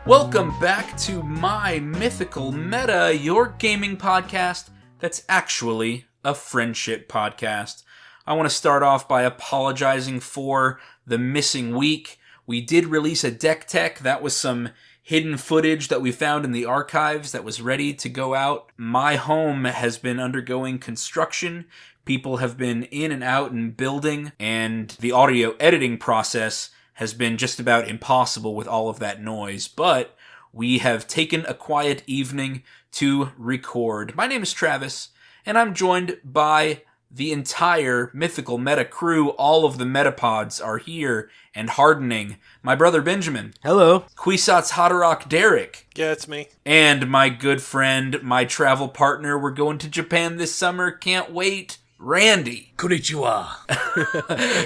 Welcome back to my Mythical Meta, your gaming podcast that's actually a friendship podcast. I want to start off by apologizing for the missing week. We did release a deck tech. That was some hidden footage that we found in the archives that was ready to go out. My home has been undergoing construction. People have been in and out and building, and the audio editing process has been just about impossible with all of that noise. But we have taken a quiet evening to record. My name is Travis, and I'm joined by the entire Mythical Meta crew. All of the Metapods are here and hardening. My brother Benjamin. Hello. Kwisatz Haderach Derek. Yeah, it's me. And my good friend, my travel partner. We're going to Japan this summer. Can't wait. Randy. Konnichiwa.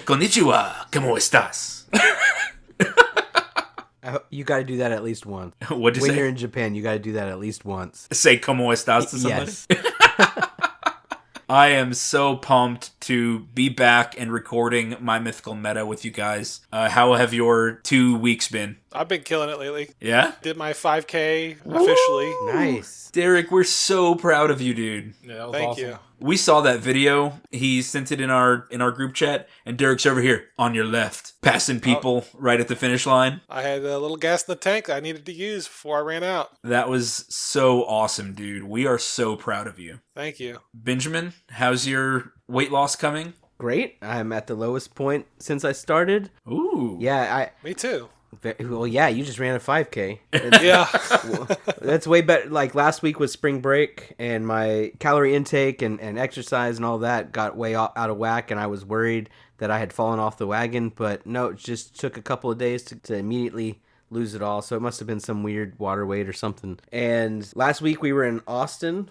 Konnichiwa. ¿Cómo estás? You got to do that at least once. What'd you say? When you're in Japan, you got to do that at least once. Say ¿Cómo estás to somebody? Yes. I am so pumped to be back and recording my Mythical Meta with you guys. How have your 2 weeks been? I've been killing it lately. Yeah? Did my 5K officially. Woo! Nice. Derek, we're so proud of you, dude. Yeah, that was Thank awesome. you. We saw that video. He sent it in our group chat, and Derek's over here on your left, passing people right at the finish line. I had a little gas in the tank I needed to use before I ran out. That was so awesome, dude. We are so proud of you. Thank you. Benjamin, how's your weight loss coming? Great. I'm at the lowest point since I started. Ooh. Yeah, Me too. well, yeah, you just ran a 5K. Yeah. That's way better. Like last week was spring break, and my calorie intake and exercise and all that got way out of whack, and I was worried that I had fallen off the wagon. But no, it just took a couple of days to immediately lose it all. So it must have been some weird water weight or something. And last week we were in Austin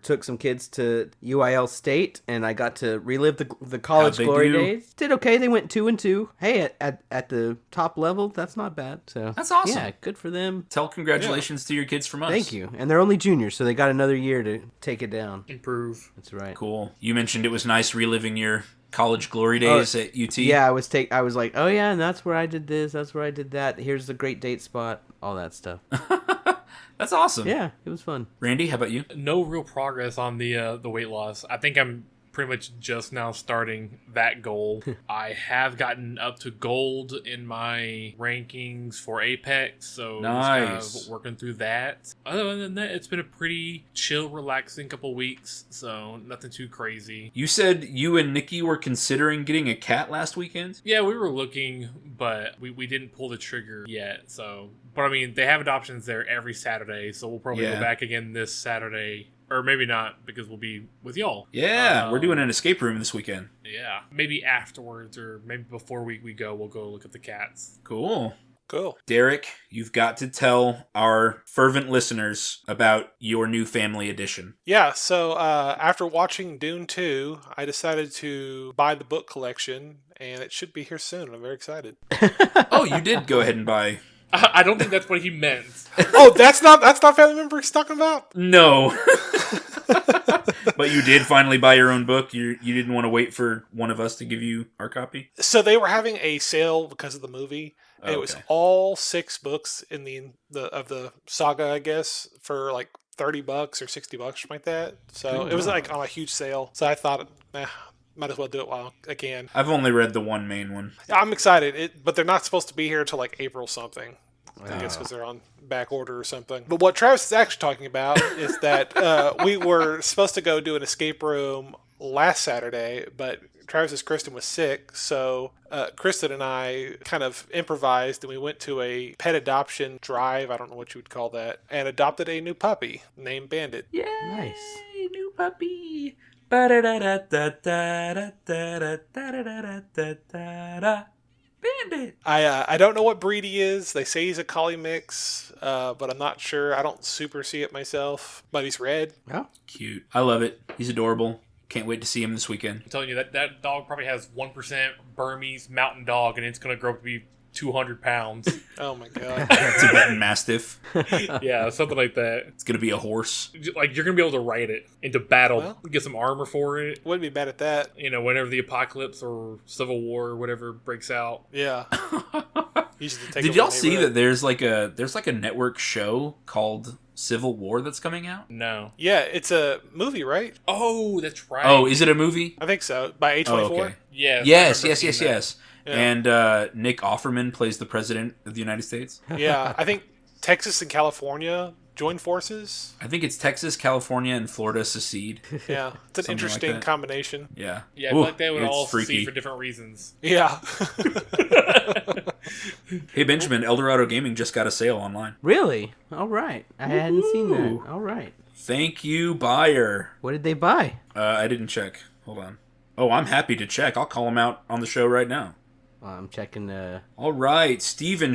took some kids to UIL State, and I got to relive the college glory days. Did okay. They went 2-2. Hey, at the top level, that's not bad. So that's awesome. Yeah, good for them. Tell congratulations to your kids from us. Thank you. And they're only juniors, so they got another year to take it down. Improve. That's right. Cool. You mentioned it was nice reliving your college glory days at UT. Yeah, I was like, oh yeah, and that's where I did this, that's where I did that. Here's the great date spot, all that stuff. That's awesome. Yeah, it was fun. Randy, how about you? No real progress on the weight loss. I think I'm pretty much just now starting that goal. I have gotten up to gold in my rankings for Apex, so nice. Just kind of working through that. Other than that, it's been a pretty chill, relaxing couple weeks, so nothing too crazy. You said you and Nikki were considering getting a cat last weekend? Yeah, we were looking, but we didn't pull the trigger yet, so... But I mean, they have adoptions there every Saturday, so we'll probably go back again this Saturday. Or maybe not, because we'll be with y'all. Yeah, we're doing an escape room this weekend. Yeah, maybe afterwards, or maybe before we go, we'll go look at the cats. Cool. Derek, you've got to tell our fervent listeners about your new family edition. Yeah, so after watching Dune 2, I decided to buy the book collection, and it should be here soon. I'm very excited. Oh, you did go ahead and buy... I don't think that's what he meant. Oh, that's not family member he's talking about? No. But you did finally buy your own book? You didn't want to wait for one of us to give you our copy? So they were having a sale because of the movie. And It was all 6 books in the saga, I guess, for like $30 or $60 or something like that. So it was like on a huge sale. So I thought, might as well do it while I can. I've only read the one main one. I'm excited, but they're not supposed to be here until like April something. I guess because they're on back order or something. But what Travis is actually talking about is that we were supposed to go do an escape room last Saturday, but Travis's Kristen was sick, so Kristen and I kind of improvised, and we went to a pet adoption drive, I don't know what you would call that, and adopted a new puppy named Bandit. Yay! Nice. New puppy! Bandit! I don't know what breed he is. They say he's a collie mix, but I'm not sure. I don't super see it myself, but he's red. Oh, cute. I love it. He's adorable. Can't wait to see him this weekend. I'm telling you, that dog probably has 1% Burmese mountain dog, and it's going to grow up to be 200 pounds. Oh my god. Tibetan Mastiff. Yeah, something like that. It's going to be a horse. Like, you're going to be able to ride it into battle, Well, get some armor for it. Wouldn't be bad at that. You know, whenever the apocalypse or civil war or whatever breaks out. Yeah. Did y'all see that there's like a network show called Civil War that's coming out? No. Yeah, it's a movie, right? Oh, that's right. Oh, is it a movie? I think so. By A24. Oh, okay. Yeah. Yes. Yeah. And Nick Offerman plays the president of the United States. Yeah, I think Texas and California join forces. I think it's Texas, California, and Florida secede. Yeah, it's an interesting combination. Yeah. Yeah, I feel like they would all freaky. succeed for different reasons. Yeah. Hey, Benjamin, Eldorado Gaming just got a sale online. Really? All right. I hadn't seen that. All right. Thank you, buyer. What did they buy? I didn't check. Hold on. Oh, I'm happy to check. I'll call him out on the show right now. I'm checking. All right, Steven.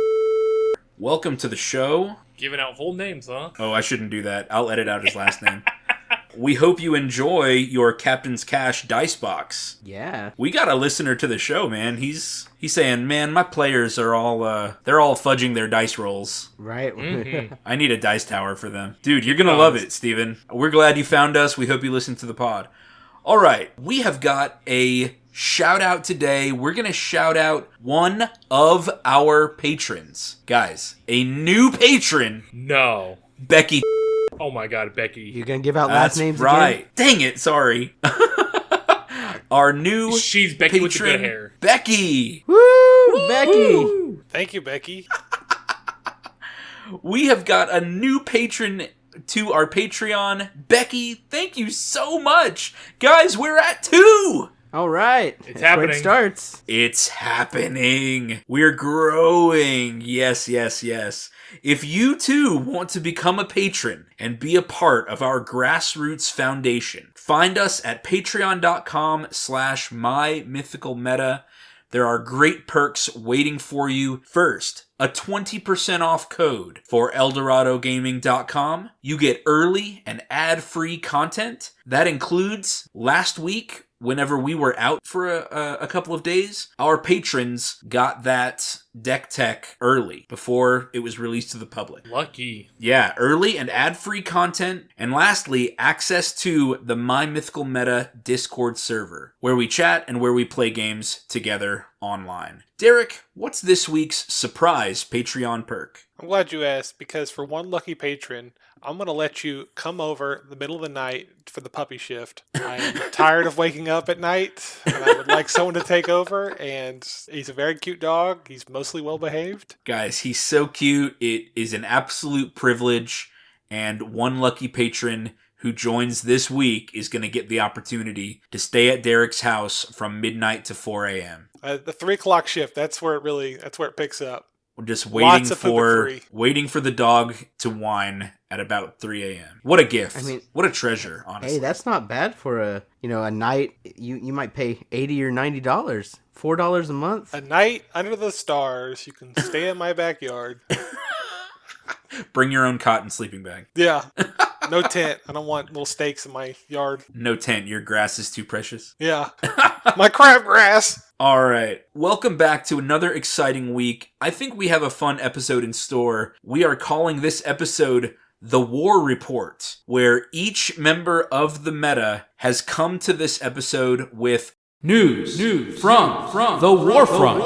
Welcome to the show. Giving out full names, huh? Oh, I shouldn't do that. I'll edit out his last name. We hope you enjoy your Captain's Cash dice box. Yeah. We got a listener to the show, man. He's saying, man, my players are all they're all fudging their dice rolls. Right. Mm-hmm. I need a dice tower for them. Dude, you're gonna love it, Steven. We're glad you found us. We hope you listen to the pod. All right, we have got a shout out today. We're gonna shout out one of our patrons. Guys, a new patron, No. Becky. Oh my god, Becky. You're gonna give out last That's names right. Dang it, sorry. Our new She's Becky with the patron, good hair. Becky. again? Woo! Becky! Thank you, Becky. We have got a new patron to our Patreon. Becky, thank you so much. Guys, we're at 2. All right. It's That's where happening. it starts. It's happening. We're growing. Yes. If you too want to become a patron and be a part of our grassroots foundation, find us at patreon.com/mymythicalmeta. There are great perks waiting for you. First, a 20% off code for eldoradogaming.com. You get early and ad-free content. That includes last week, whenever we were out for a couple of days, our patrons got that deck tech early before it was released to the public. Lucky. Yeah, early and ad-free content. And lastly, access to the My Mythical Meta Discord server, where we chat and where we play games together online. Derek, what's this week's surprise Patreon perk? I'm glad you asked, because for one lucky patron, I'm going to let you come over in the middle of the night for the puppy shift. I am tired of waking up at night, and I would like someone to take over, and he's a very cute dog. He's mostly well-behaved. Guys, he's so cute. It is an absolute privilege, and one lucky patron who joins this week is going to get the opportunity to stay at Derek's house from midnight to 4 a.m. The 3 o'clock shift, that's where it picks up. We're just Lots of poop waiting for the dog to whine at about 3 a.m. What a gift. I mean, what a treasure, honestly. Hey, that's not bad for a night. You might pay $80 or $90, $4 a month. A night under the stars, you can stay in my backyard. Bring your own cotton sleeping bag. Yeah. No tent. I don't want little stakes in my yard. No tent. Your grass is too precious. Yeah. My crabgrass. All right. Welcome back to another exciting week. I think we have a fun episode in store. We are calling this episode The War Report, where each member of the meta has come to this episode with news from the warfront.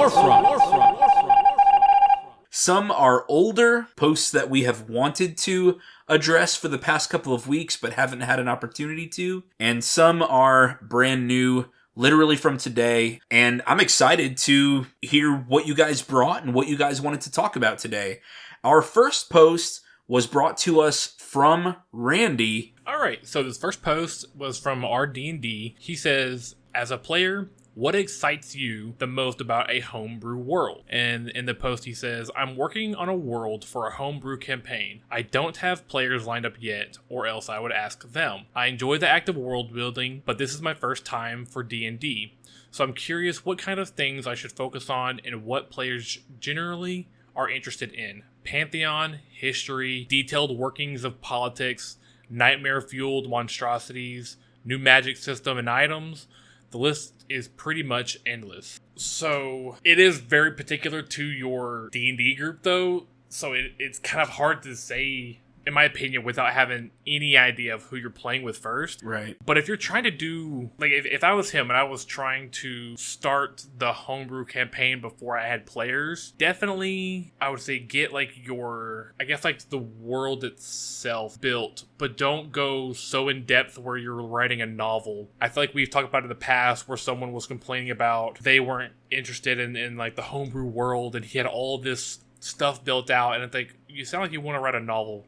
Some are older posts that we have wanted to address for the past couple of weeks but haven't had an opportunity to, and some are brand new, literally from today, and I'm excited to hear what you guys brought and what you guys wanted to talk about today. Our first post was brought to us from Randy. All right, so this first post was from our D&D. He says, as a player, what excites you the most about a homebrew world? And in the post he says, I'm working on a world for a homebrew campaign. I don't have players lined up yet, or else I would ask them. I enjoy the active world building, but this is my first time for D&D. So I'm curious what kind of things I should focus on and what players generally are interested in. Pantheon, history, detailed workings of politics, nightmare-fueled monstrosities, new magic system and items. the list is pretty much endless. So it is very particular to your D&D group, though. So it's kind of hard to say, in my opinion, without having any idea of who you're playing with first. Right. But if you're trying to do, like, if I was him and I was trying to start the homebrew campaign before I had players, definitely I would say get, like, your, I guess, like, the world itself built, but don't go so in depth where you're writing a novel. I feel like we've talked about in the past where someone was complaining about they weren't interested in like, the homebrew world, and he had all this stuff built out, and I think, you sound like you want to write a novel.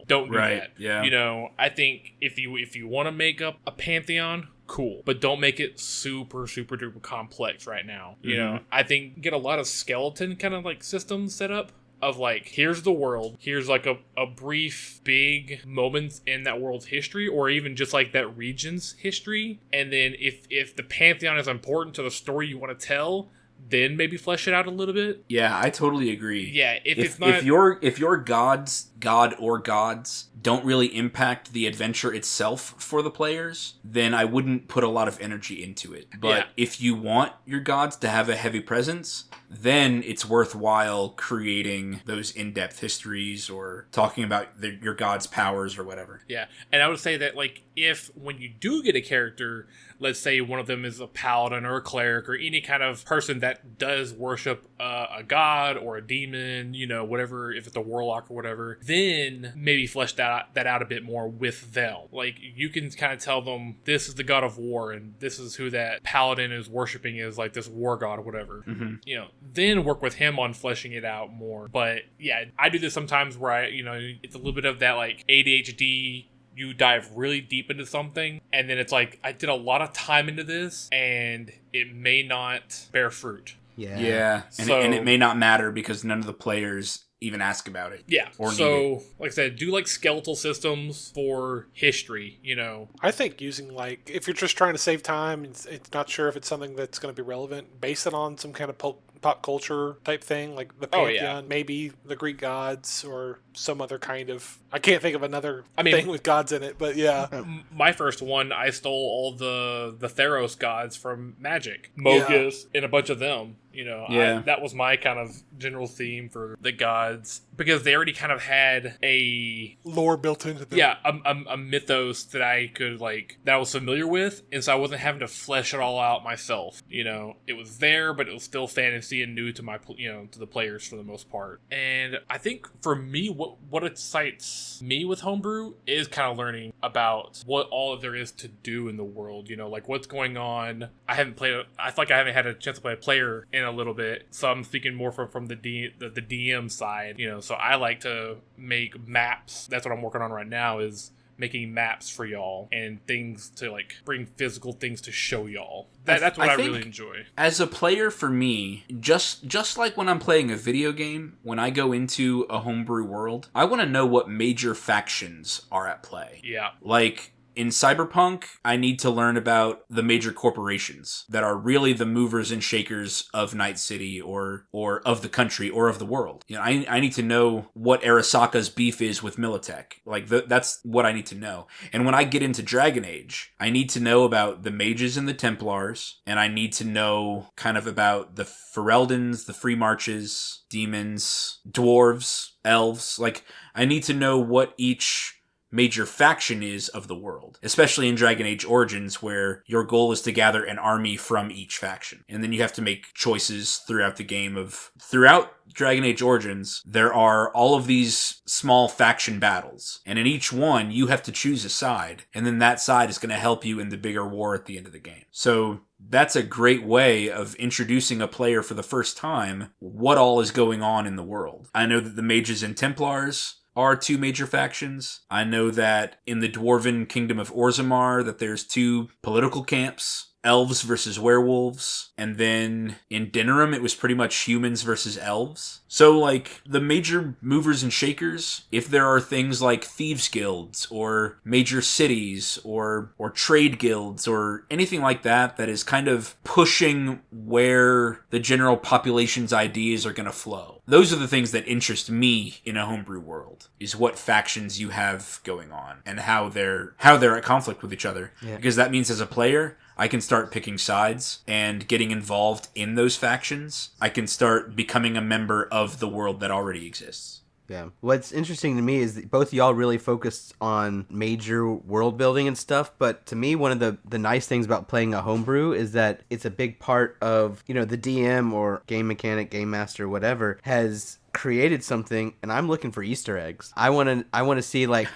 Don't do that. Yeah. You know, I think if you want to make up a pantheon, cool, but don't make it super duper complex right now. You know, I think get a lot of skeleton kind of like systems set up of like, here's the world, here's like a brief big moments in that world's history, or even just like that region's history, and then if the pantheon is important to the story you want to tell, then maybe flesh it out a little bit. Yeah, I totally agree. Yeah, if not, if your god or gods don't really impact the adventure itself for the players, then I wouldn't put a lot of energy into it. But if you want your gods to have a heavy presence, then it's worthwhile creating those in-depth histories or talking about your god's powers or whatever. Yeah, and I would say that, like, if when you do get a character, let's say one of them is a paladin or a cleric or any kind of person that does worship a god or a demon, you know, whatever, if it's a warlock or whatever, then maybe flesh that out a bit more with them. Like, you can kind of tell them, this is the god of war, and this is who that paladin is worshiping, is like this war god or whatever. You know, then work with him on fleshing it out more. But yeah, I do this sometimes where it's a little bit of that like ADHD. You dive really deep into something, and then it's like, I did a lot of time into this, and it may not bear fruit. Yeah. And it may not matter because none of the players even ask about it. Yeah. Or so, need it. like I said, do like skeletal systems for history, you know. I think using, like, if you're just trying to save time, it's not sure if it's something that's going to be relevant, base it on some kind of pop culture type thing, like the pantheon, maybe the Greek gods or some other kind of, I can't think of another thing with gods in it, but yeah. My first one, I stole all the Theros gods from Magic, Mogus, and a bunch of them. You know, that was my kind of general theme for the gods, because they already kind of had a lore built into them. Yeah, a mythos that I could, like, that I was familiar with, and so I wasn't having to flesh it all out myself. You know, it was there, but it was still fantasy and new to to the players for the most part. And I think for me, what excites me with homebrew is kind of learning about what all there is to do in the world. You know, like what's going on. I feel like I haven't had a chance to play a player in a little bit, so I'm speaking more from the DM side. You know, so I like to make maps. That's what I'm working on right now, is making maps for y'all and things to, like, bring physical things to show y'all. That's what I really enjoy. As a player, for me, just like when I'm playing a video game, when I go into a homebrew world, I want to know what major factions are at play. Yeah. Like, in Cyberpunk, I need to learn about the major corporations that are really the movers and shakers of Night City or of the country or of the world. You know, I need to know what Arasaka's beef is with Militech. Like, that's what I need to know. And when I get into Dragon Age, I need to know about the mages and the Templars, and I need to know kind of about the Fereldans, the Free Marches, demons, dwarves, elves. Like, I need to know what each major faction is of the world, especially in Dragon Age Origins, where your goal is to gather an army from each faction. And then you have to make choices throughout the game throughout Dragon Age Origins, there are all of these small faction battles. And in each one, you have to choose a side. And then that side is going to help you in the bigger war at the end of the game. So that's a great way of introducing a player for the first time what all is going on in the world. I know that the Mages and Templars are two major factions. I know that in the Dwarven Kingdom of Orzammar that there's two political camps, elves versus werewolves, and then in Denerim it was pretty much humans versus elves. So, like, the major movers and shakers, if there are things like thieves guilds or major cities or trade guilds or anything like that that is kind of pushing where the general population's ideas are going to flow, those are the things that interest me in a homebrew world, is what factions you have going on and how they're at conflict with each other. Yeah. Because that means as a player, I can start start picking sides and getting involved in those factions. I can start becoming a member of the world that already exists. Yeah. What's interesting to me is that both of y'all really focused on major world building and stuff, but to me, one of the nice things about playing a homebrew is that it's a big part of, the DM or game mechanic, game master, whatever, has created something, and I'm looking for Easter eggs. I want to see, like,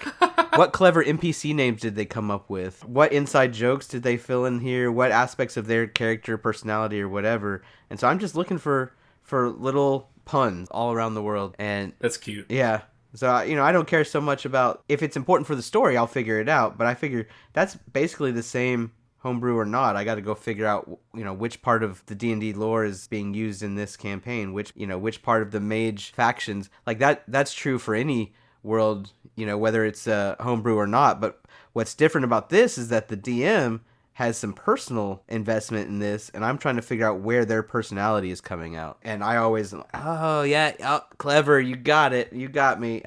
what clever NPC names did they come up with? What inside jokes did they fill in here? What aspects of their character, personality, or whatever? And so I'm just looking for little puns all around the world, and that's cute. Yeah. So, I don't care so much about if it's important for the story, I'll figure it out, but I figure that's basically the same homebrew or not. I got to go figure out, which part of the D&D lore is being used in this campaign, which part of the mage factions, like that's true for any world, whether it's a homebrew or not. But what's different about this is that the DM has some personal investment in this, and I'm trying to figure out where their personality is coming out. And I always, clever, you got it, you got me,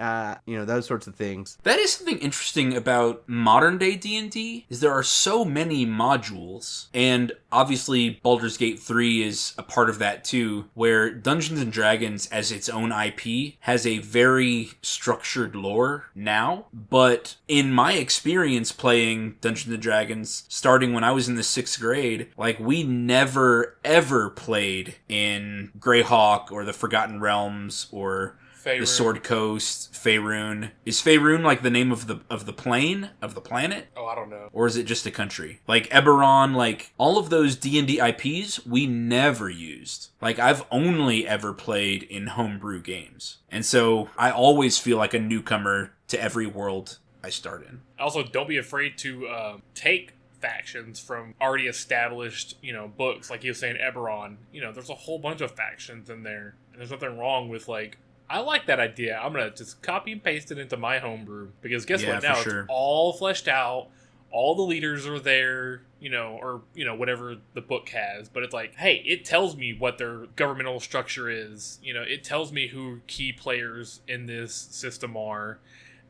those sorts of things. That is something interesting about modern day D&D, is there are so many modules, and obviously Baldur's Gate 3 is a part of that too, where Dungeons & Dragons as its own IP has a very structured lore now, but in my experience playing Dungeons & Dragons, starting when I was in the 6th grade, like, we never, ever played in Greyhawk or the Forgotten Realms or Faerun. The Sword Coast, Faerun. Is Faerun like the name of the plane, of the planet? Oh, I don't know. Or is it just a country? Like Eberron, like all of those D&D IPs we never used. Like, I've only ever played in homebrew games. And so I always feel like a newcomer to every world I start in. Also, don't be afraid to take factions from already established, books. Like you were saying, Eberron, there's a whole bunch of factions in there, and there's nothing wrong with, like, I like that idea, I'm gonna just copy and paste it into my homebrew, because guess what, now it's all fleshed out, all the leaders are there, or whatever the book has, but it's like, hey, it tells me what their governmental structure is, it tells me who key players in this system are,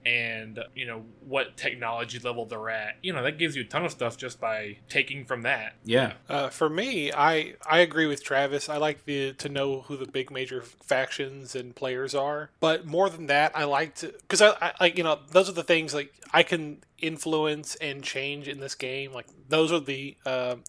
and what technology level they're at. That gives you a ton of stuff just by taking from that. Yeah. For me, I agree with Travis. I like to know who the big major factions and players are, but more than that, I like to, because I those are the things, like, I can influence and change in this game. Like, those are the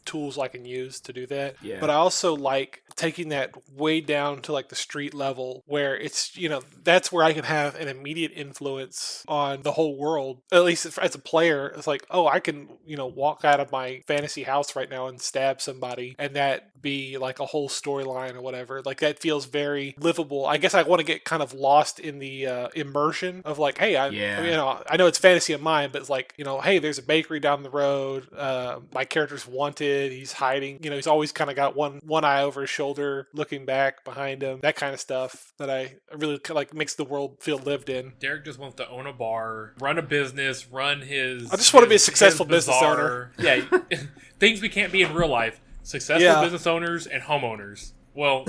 tools I can use to do that. Yeah. But I also like taking that way down to, like, the street level, where it's, that's where I can have an immediate influence on the whole world. At least as a player, it's like, oh, I can, walk out of my fantasy house right now and stab somebody, and that be like a whole storyline or whatever. Like, that feels very livable. I guess I want to get kind of lost in the immersion of, like, hey, I know it's fantasy of mine, but it's like, hey, there's a bakery down the road. My character's wanted. He's hiding. He's always kind of got one eye over his shoulder, looking back behind him. That kind of stuff that I really like makes the world feel lived in. Derek just wants to own a bar, run a business, run his. I just want to be a successful business owner. Yeah, things we can't be in real life. Successful business owners and homeowners. Well,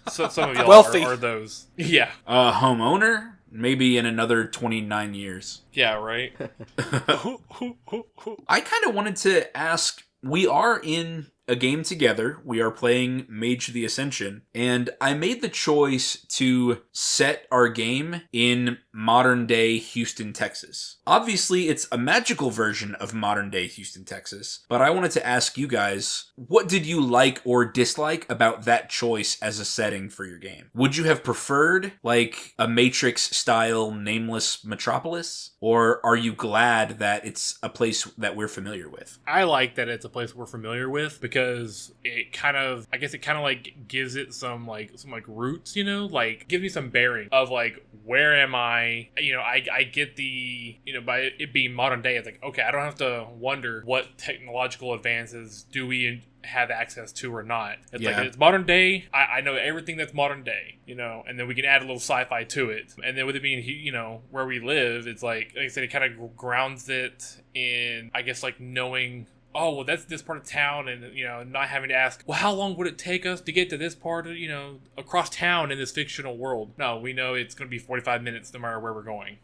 so some of y'all are those. Yeah. Homeowner? Maybe in another 29 years. Yeah, right? I kind of wanted to ask, we are in a game together. We are playing Mage the Ascension, and I made the choice to set our game in modern day Houston, Texas. Obviously, it's a magical version of modern day Houston, Texas, but I wanted to ask you guys, what did you like or dislike about that choice as a setting for your game? Would you have preferred, like, a Matrix-style nameless metropolis, or are you glad that it's a place that we're familiar with? I like that it's a place we're familiar with, because it kind of, I guess it kind of, like, gives it some roots, like, gives me some bearing of, like, where am I? I get the, by it being modern day, it's like, okay, I don't have to wonder what technological advances do we have access to or not. It's like, it's modern day, I know everything that's modern day, and then we can add a little sci-fi to it. And then with it being, where we live, it's like I said, it kind of grounds it in, I guess, like, knowing, oh, well, that's this part of town, and, not having to ask, well, how long would it take us to get to this part of, across town in this fictional world? No, we know it's going to be 45 minutes no matter where we're going.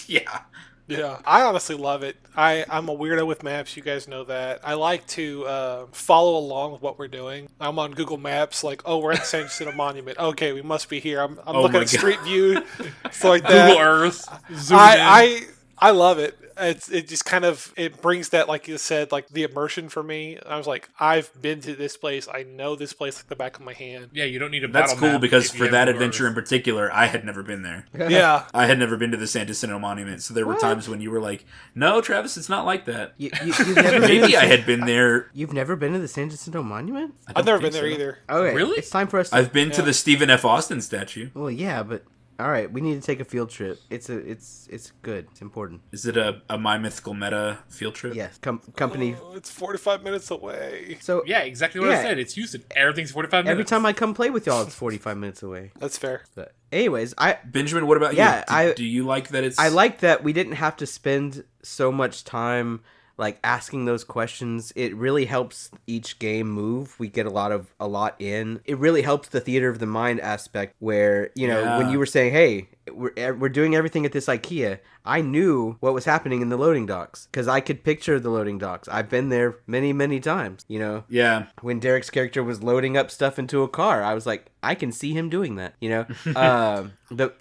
Yeah. Yeah, I honestly love it. I'm a weirdo with maps. You guys know that. I like to follow along with what we're doing. I'm on Google Maps, like, oh, we're at the San Jacinto Monument. Okay, we must be here. I'm Oh looking my at God. Street View, stuff like that. Google Earth. Zoom in. I love it. It just kind of it brings that, like you said, like the immersion for me. I was like, I've been to this place. I know this place like the back of my hand. Yeah, you don't need a That's battle cool map because if you for have that Google adventure Earth. in particular, I had never been there. Yeah, I had never been to the San Jacinto Monument, so there were times when you were like, "No, Travis, it's not like that." You've never Maybe I had been there. You've never been to the San Jacinto Monument? I've never been think there so. either. Okay, Really? it's time for us to... I've been to the Stephen F. Austin statue. Well, yeah, but... All right, we need to take a field trip. It's good. It's important. Is it a My Mythical Meta field trip? Yes, company... Oh, it's 45 minutes away. So Yeah, exactly what I Yeah. said. It's Houston. Everything's 45 minutes. every time I come play with y'all, it's 45 minutes away. That's fair. But anyways, I Benjamin, what about Yeah, you? Do you like that it's... I like that we didn't have to spend so much time like asking those questions. It really helps each game move. We get a lot in. It really helps the theater of the mind aspect where, you know, when Yeah. you were saying, "Hey, we're doing everything at this IKEA," I knew what was happening in the loading docks because I could picture the loading docks. I've been there many, many times, you know. Yeah. When Derek's character was loading up stuff into a car, I was like, I can see him doing that, you know. Yeah.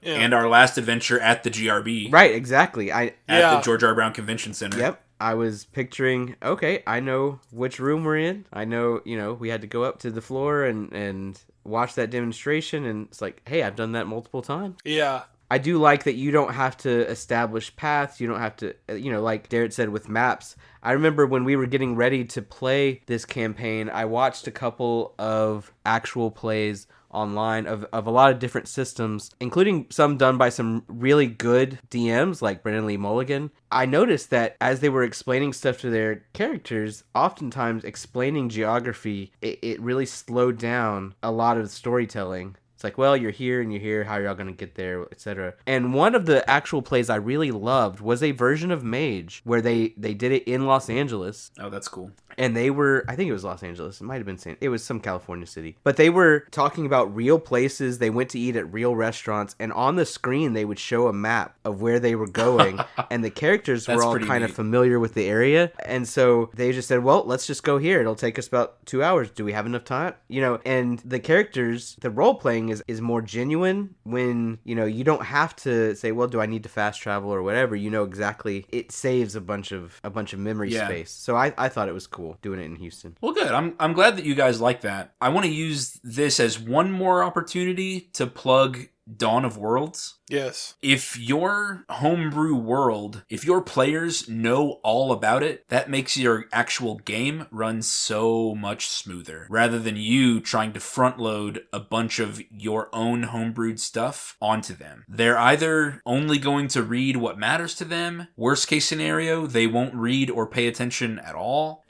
And our last adventure at the GRB. Right, exactly. At Yeah. the George R. Brown Convention Center. Yep. I was picturing, okay, I know which room we're in. I know, you know, we had to go up to the floor and watch that demonstration. And it's like, hey, I've done that multiple times. Yeah. I do like that you don't have to establish paths. You don't have to, you know, like Derek said with maps. I remember when we were getting ready to play this campaign, I watched a couple of actual plays online of a lot of different systems, including some done by some really good DMs like Brennan Lee Mulligan. I noticed that as they were explaining stuff to their characters, oftentimes explaining geography, it really slowed down a lot of the storytelling. It's like, well, you're here and you're here. How are y'all going to get there, etc. And one of the actual plays I really loved was a version of Mage where they did it in Los Angeles. Oh, that's cool. And they were, I think it was Los Angeles. It might have been it was some California city. But they were talking about real places. They went to eat at real restaurants. And on the screen, they would show a map of where they were going. And the characters were That's all pretty kind of neat. familiar with the area. And so they just said, well, let's just go here. It'll take us about 2 hours. Do we have enough time? You know, and the characters, the role playing is more genuine when, you know, you don't have to say, well, do I need to fast travel or whatever? You know exactly. It saves a bunch of memory Yeah. space. So I thought it was cool doing it in Houston. Well, good. I'm glad that you guys like that. I want to use this as one more opportunity to plug Dawn of Worlds. Yes. If your homebrew world, if your players know all about it, that makes your actual game run so much smoother. Rather than you trying to front load a bunch of your own homebrewed stuff onto them. They're either only going to read what matters to them, worst case scenario, they won't read or pay attention at all,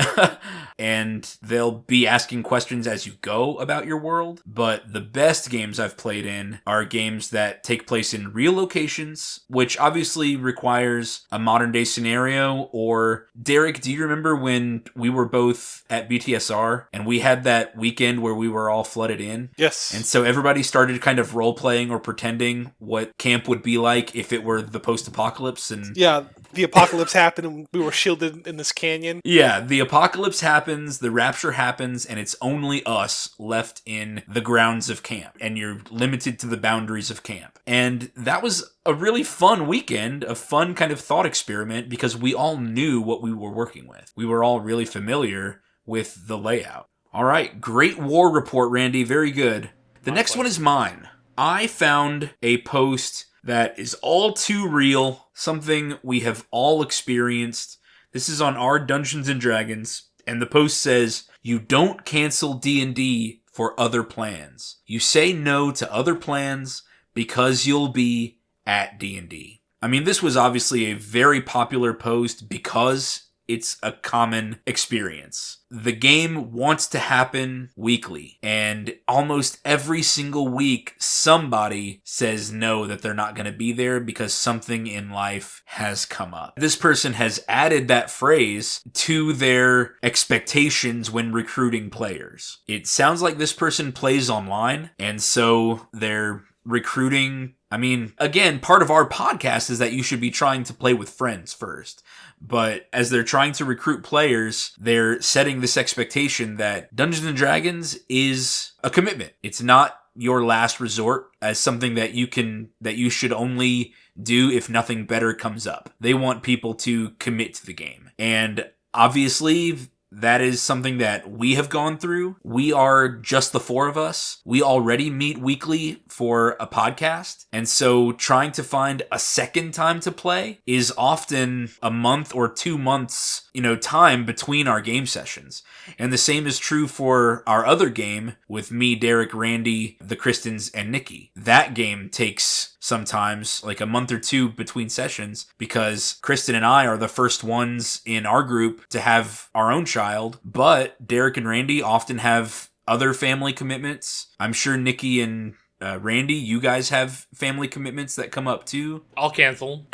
and they'll be asking questions as you go about your world. But the best games I've played in are games that take place in real locations, which obviously requires a modern day scenario. Or Derek, do you remember when we were both at BTSR and we had that weekend where we were all flooded in? Yes. And so everybody started kind of role playing or pretending what camp would be like if it were the post-apocalypse. And Yeah, the apocalypse happened and we were shielded in this canyon. yeah, the apocalypse happens, the rapture happens, and it's only us left in the grounds of camp. And you're limited to the boundaries of camp. And that was a really fun weekend, a fun kind of thought experiment, because we all knew what we were working with. We were all really familiar with the layout. All right, great war report, Randy. Very good. The next one is mine. I found a post that is all too real, something we have all experienced. This is on our Dungeons & Dragons, and the post says, "You don't cancel D&D for other plans. You say no to other plans because you'll be at D&D." I mean, this was obviously a very popular post because it's a common experience. The game wants to happen weekly, and almost every single week, somebody says no, that they're not going to be there because something in life has come up. This person has added that phrase to their expectations when recruiting players. It sounds like this person plays online, and so they're recruiting, I mean, again, part of our podcast is that you should be trying to play with friends first. But as they're trying to recruit players, they're setting this expectation that Dungeons and Dragons is a commitment. It's not your last resort as something that you should only do if nothing better comes up. They want people to commit to the game. And obviously, that is something that we have gone through. We are just the four of us. We already meet weekly for a podcast. And so trying to find a second time to play is often a month or 2 months, time between our game sessions. And the same is true for our other game with me, Derek, Randy, the Kristens, and Nikki. That game takes sometimes like a month or 2 between sessions because Kristen and I are the first ones in our group to have our own child, but Derek and Randy often have other family commitments. I'm sure Nikki and Randy, you guys have family commitments that come up too. I'll cancel.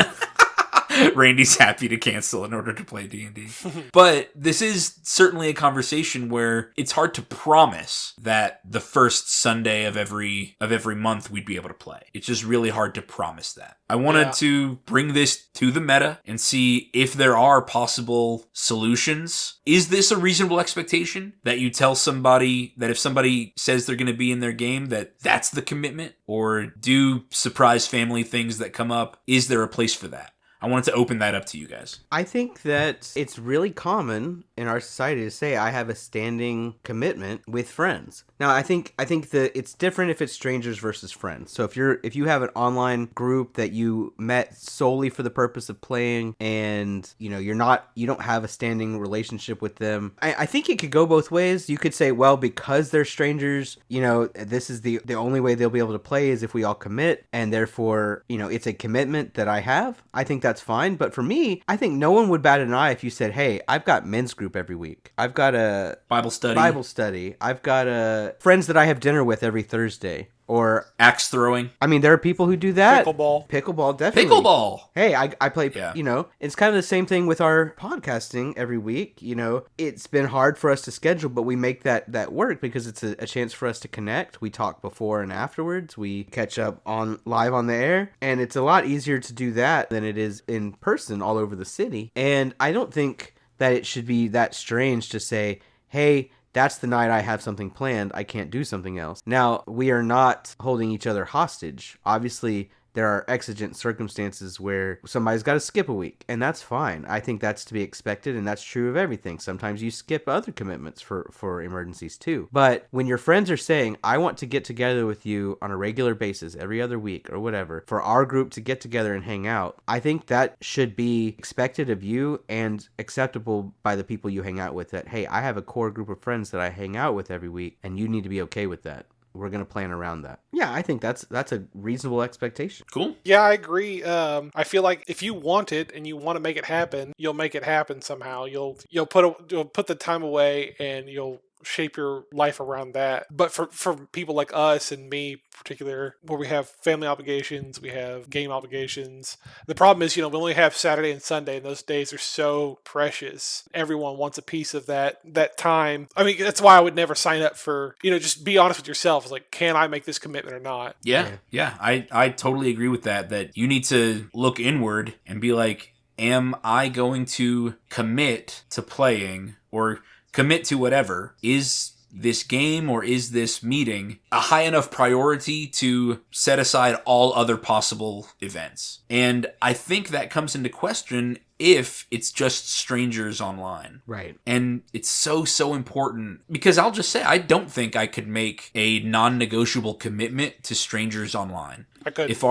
Randy's happy to cancel in order to play D&D. But this is certainly a conversation where it's hard to promise that the first Sunday of every month we'd be able to play. It's just really hard to promise that. I wanted to bring this to the meta and see if there are possible solutions. Is this a reasonable expectation that you tell somebody that if somebody says they're going to be in their game that that's the commitment? Or do surprise family things that come up? Is there a place for that? I wanted to open that up to you guys. I think that it's really common in our society to say I have a standing commitment with friends. Now, I think that it's different if it's strangers versus friends. So if you have an online group that you met solely for the purpose of playing, and you don't have a standing relationship with them, I think it could go both ways. You could say, well, because they're strangers, this is the only way they'll be able to play is if we all commit, and therefore, it's a commitment that I have. I think that's fine. But for me, I think no one would bat an eye if you said, hey, I've got men's group every week. I've got a Bible study. I've got friends that I have dinner with every Thursday. Or axe throwing. I mean, there are people who do that. Pickleball, definitely. Pickleball. Hey, I play, it's kind of the same thing with our podcasting every week. It's been hard for us to schedule, but we make that work because it's a chance for us to connect. We talk before and afterwards. We catch up live on the air. And it's a lot easier to do that than it is in person all over the city. And I don't think that it should be that strange to say, hey, that's the night I have something planned. I can't do something else. Now, we are not holding each other hostage. Obviously, there are exigent circumstances where somebody's got to skip a week, and that's fine. I think that's to be expected, and that's true of everything. Sometimes you skip other commitments for emergencies too. But when your friends are saying, I want to get together with you on a regular basis every other week or whatever, for our group to get together and hang out, I think that should be expected of you and acceptable by the people you hang out with, that, hey, I have a core group of friends that I hang out with every week, and you need to be okay with that. We're going to plan around that. Yeah, I think that's a reasonable expectation. Cool. Yeah, I agree. I feel like if you want it and you want to make it happen, you'll make it happen somehow. You'll put the time away and you'll shape your life around that. But for people like us and me in particular, where we have family obligations, we have game obligations, the problem is, we only have Saturday and Sunday, and those days are so precious. Everyone wants a piece of that time. I mean, that's why I would never sign up for, just be honest with yourself. It's like, can I make this commitment or not? Yeah. I totally agree with that you need to look inward and be like, am I going to commit to playing or commit to whatever? Is this game or is this meeting a high enough priority to set aside all other possible events? And I think that comes into question if it's just strangers online. Right. And it's so important, because I'll just say, I don't think I could make a non-negotiable commitment to strangers online. I could. If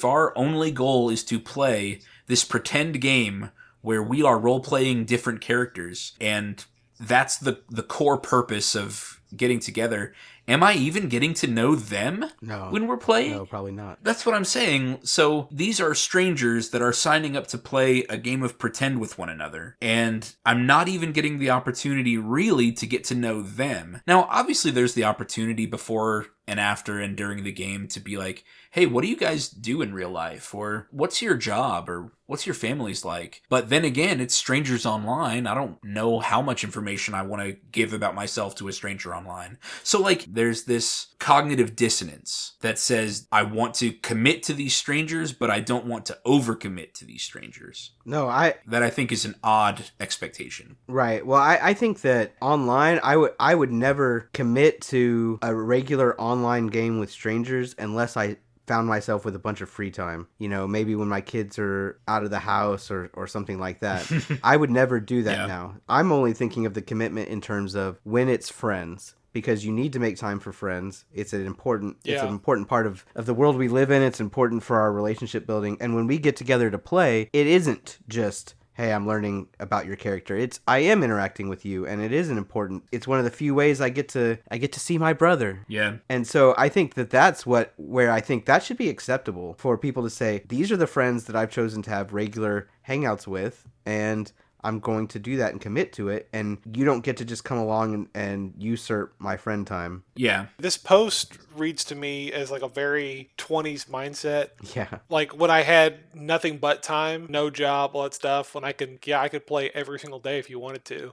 our only goal is to play this pretend game where we are role-playing different characters, and that's the core purpose of getting together, am I even getting to know them when we're playing? No, probably not. That's what I'm saying. So these are strangers that are signing up to play a game of pretend with one another, and I'm not even getting the opportunity really to get to know them. Now, obviously there's the opportunity before and after and during the game to be like, hey, what do you guys do in real life? Or what's your job? Or what's your family's like? But then again, it's strangers online. I don't know how much information I want to give about myself to a stranger online. So there's this cognitive dissonance that says, I want to commit to these strangers, but I don't want to overcommit to these strangers. No, that I think is an odd expectation. Right. Well, I think that online, I would never commit to a regular online game with strangers unless I found myself with a bunch of free time. You know, maybe when my kids are out of the house or something like that. I would never do that now. I'm only thinking of the commitment in terms of when it's friends. Because you need to make time for friends. It's an important part of the world we live in. It's important for our relationship building. And when we get together to play, it isn't just, hey, I'm learning about your character. I am interacting with you, and it is it's one of the few ways I get to see my brother. Yeah. And so I think that's where I think that should be acceptable for people to say, these are the friends that I've chosen to have regular hangouts with, and I'm going to do that and commit to it, and you don't get to just come along and usurp my friend time. Yeah. This post reads to me as like a very 20s mindset. Yeah. Like when I had nothing but time, no job, all that stuff, when I could play every single day if you wanted to.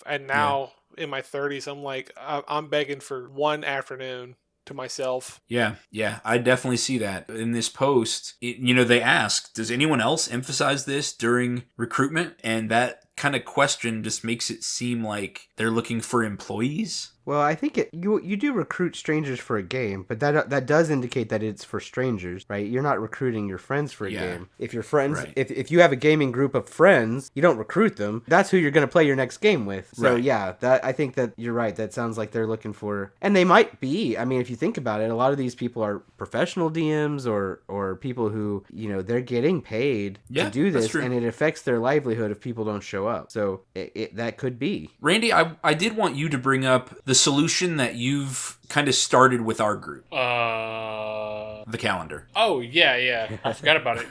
And now in my 30s, I'm like, I'm begging for one afternoon to myself. Yeah, I definitely see that. In this post, they ask, does anyone else emphasize this during recruitment? And that kind of question just makes it seem like they're looking for employees. Well, I think you do recruit strangers for a game, but that does indicate that it's for strangers, right? You're not recruiting your friends for a game. If your friends, right. if you have a gaming group of friends, you don't recruit them. That's who you're going to play your next game with. So right. I think that you're right. That sounds like they're looking for, and they might be. I mean, if you think about it, a lot of these people are professional DMs or people who, they're getting paid to do this, and it affects their livelihood if people don't show up. So that could be. Randy, I did want you to bring up the solution that you've kind of started with our group. The calendar. Oh, yeah. I forgot about it.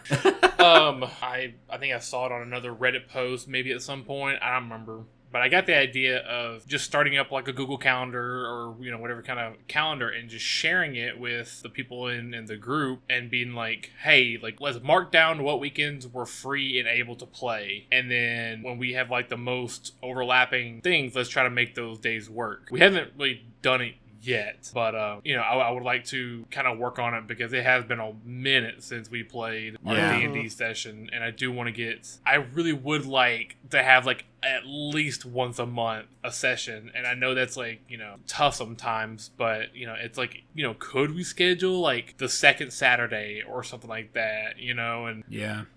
I think I saw it on another Reddit post maybe at some point. I don't remember. But I got the idea of just starting up like a Google Calendar or, whatever kind of calendar and just sharing it with the people in the group and being like, hey, like, let's mark down what weekends we're free and able to play. And then when we have like the most overlapping things, let's try to make those days work. We haven't really done it yet, but I would like to kind of work on it because it has been a minute since we played our D&D session, and I really would like to have like at least once a month a session, and I know that's like tough sometimes, but it's like could we schedule like the second Saturday or something like that, and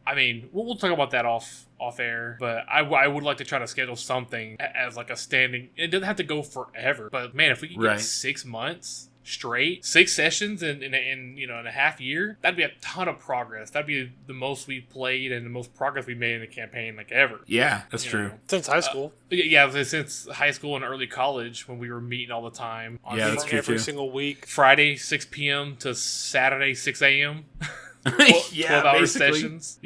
I mean we'll talk about that off air, but I would like to try to schedule something as like a standing. It doesn't have to go forever, but man, if we could get 6 months straight, 6 sessions in a half year, that'd be a ton of progress. That'd be the most we've played and the most progress we made in a campaign like ever. Yeah, that's true. Since high school. Since high school and early college when we were meeting all the time. That's true every too. single week. Friday 6 p.m. to Saturday 6 a.m. 12-hour sessions.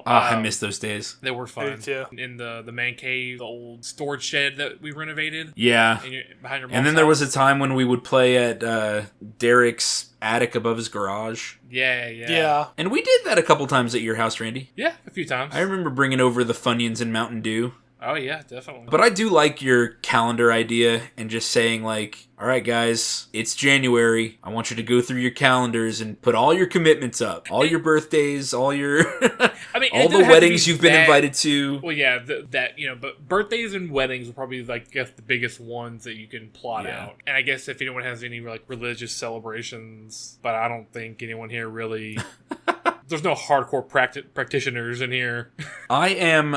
I miss those days. They were fun. Me too. In the man cave, the old storage shed that we renovated. Yeah. Behind your mom's and then there house. was a time when we would play at Derek's attic above his garage. Yeah. And we did that a couple times at your house, Randy. Yeah, a few times. I remember bringing over the Funyuns and Mountain Dew. Oh, yeah, definitely. But I do like your calendar idea and just saying like, all right, guys, it's January. I want you to go through your calendars and put all your commitments up. All your birthdays, all your... all the weddings you've been invited to. Well, yeah, but birthdays and weddings are probably, like, I guess, the biggest ones that you can plot out. And I guess if anyone has any, like, religious celebrations, but I don't think anyone here really... There's no hardcore practitioners in here. I am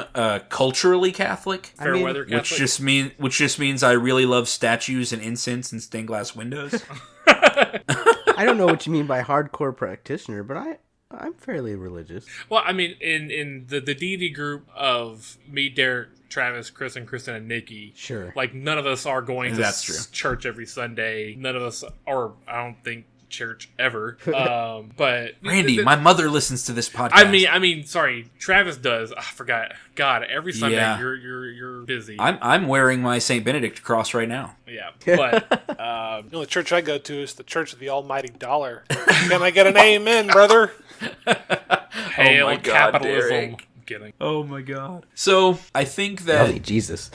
culturally Catholic. Fair weather Catholic. Which just means I really love statues and incense and stained glass windows. I don't know what you mean by hardcore practitioner, but I'm fairly religious. Well, I mean, in the D&D group of me, Derek, Travis, Chris, and Nikki. Sure. Like, none of us are going to That's true. Church every Sunday. None of us are, I don't think, church ever. But Randy, my mother listens to this podcast. I mean, sorry, Travis does. I forgot. God, every Sunday you're busy. I'm wearing my St. Benedict cross right now. Yeah, but the church I go to is the Church of the Almighty Dollar. Can I get an amen, brother? Hail oh my God, capitalism. Derek. I'm kidding. Oh my God. So I think that Holy Jesus.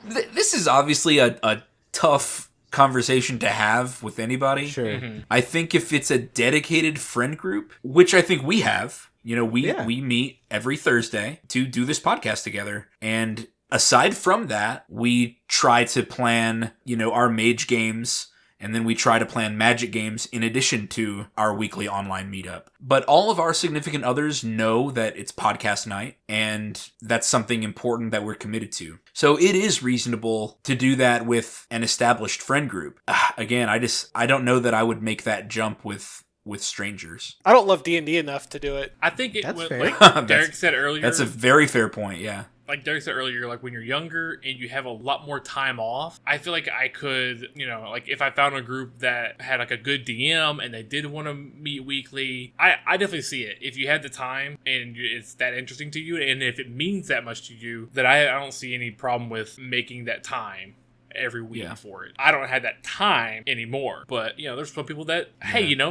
This is obviously a tough conversation to have with anybody. Sure. Mm-hmm. I think if it's a dedicated friend group, which I think we have, we meet every Thursday to do this podcast together. And aside from that, we try to plan, our mage games, and then we try to plan magic games in addition to our weekly online meetup. But all of our significant others know that it's podcast night, and that's something important that we're committed to. So it is reasonable to do that with an established friend group. Again, I don't know that I would make that jump with strangers. I don't love D&D enough to do it. I think That's fair. like Derek said earlier. That's a very fair point, yeah. Like Derek said earlier, like when you're younger and you have a lot more time off, I feel like I could, like if I found a group that had like a good DM and they did want to meet weekly, I definitely see it. If you had the time and it's that interesting to you, and if it means that much to you, that I don't see any problem with making that time every week for it. I don't have that time anymore, but there's some people that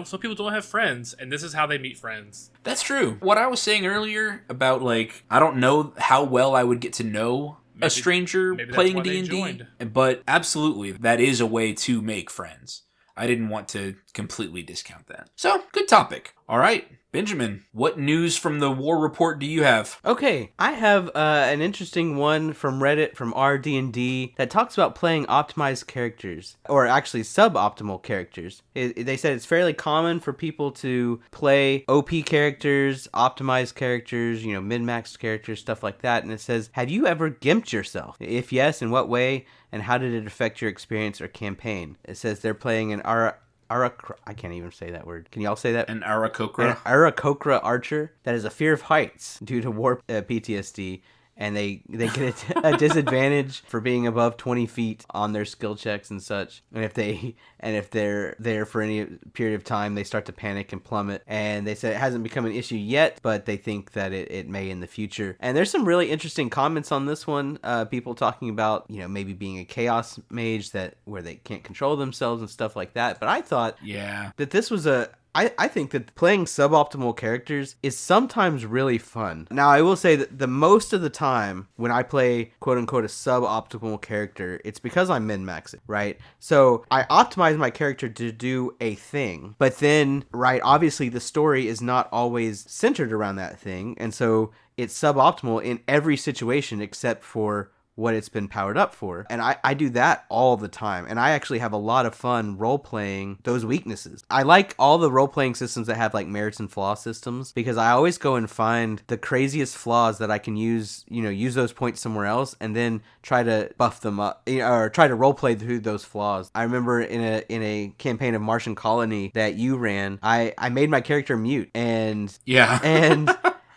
some people don't have friends, and this is how they meet friends. That's true. What I was saying earlier about I don't know how well I would get to know a stranger playing D&D, but absolutely that is a way to make friends. I didn't want to completely discount that. So, good topic. All right, Benjamin, what news from the war report do you have? Okay, I have an interesting one from Reddit from RD&D that talks about playing optimized characters, or actually suboptimal characters. They said it's fairly common for people to play OP characters, optimized characters, min-maxed characters, stuff like that. And it says, have you ever gimped yourself? If yes, in what way? And how did it affect your experience or campaign? It says they're playing an I can't even say that word. Can y'all say that? An Aarakocra? An Aarakocra archer that has a fear of heights due to war PTSD, and they get a disadvantage for being above 20 feet on their skill checks and such. And if they're there for any period of time, they start to panic and plummet. And they said it hasn't become an issue yet, but they think that it may in the future. And there's some really interesting comments on this one. People talking about maybe being a chaos mage where they can't control themselves and stuff like that. But I thought that this was I think that playing suboptimal characters is sometimes really fun. Now, I will say that the most of the time when I play quote-unquote a suboptimal character, it's because I'm min-maxing, right? So I optimize my character to do a thing, but then, right, obviously the story is not always centered around that thing, and so it's suboptimal in every situation except for what it's been powered up for. And I do that all the time. And I actually have a lot of fun role-playing those weaknesses. I like all the role-playing systems that have merits and flaw systems, because I always go and find the craziest flaws that I can use those points somewhere else, and then try to buff them up, or try to role-play through those flaws. I remember in a campaign of Martian Colony that you ran, I made my character mute, and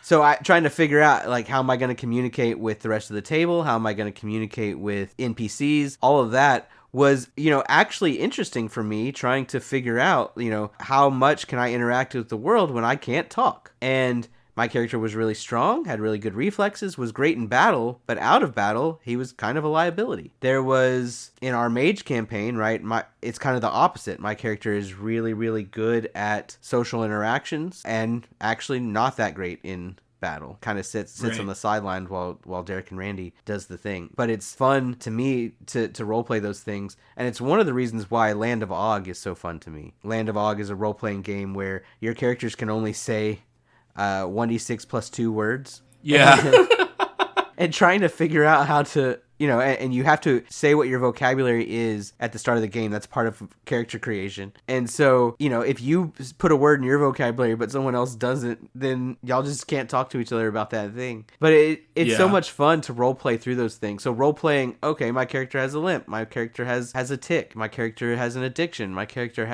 so trying to figure out, how am I going to communicate with the rest of the table? How am I going to communicate with NPCs? All of that was, actually interesting for me, trying to figure out, how much can I interact with the world when I can't talk? And my character was really strong, had really good reflexes, was great in battle, but out of battle, he was kind of a liability. There was, in our mage campaign, right, it's kind of the opposite. My character is really, really good at social interactions and actually not that great in battle. Kind of sits on the sideline while Derek and Randy does the thing. But it's fun to me to roleplay those things, and it's one of the reasons why Land of Og is so fun to me. Land of Og is a role-playing game where your characters can only say 1d6 plus 2 words. Yeah. And trying to figure out how to, and you have to say what your vocabulary is at the start of the game. That's part of character creation. And so, if you put a word in your vocabulary but someone else doesn't, then y'all just can't talk to each other about that thing. But it's so much fun to role play through those things. So role playing, okay, my character has a limp. My character has a tick. My character has an addiction. My character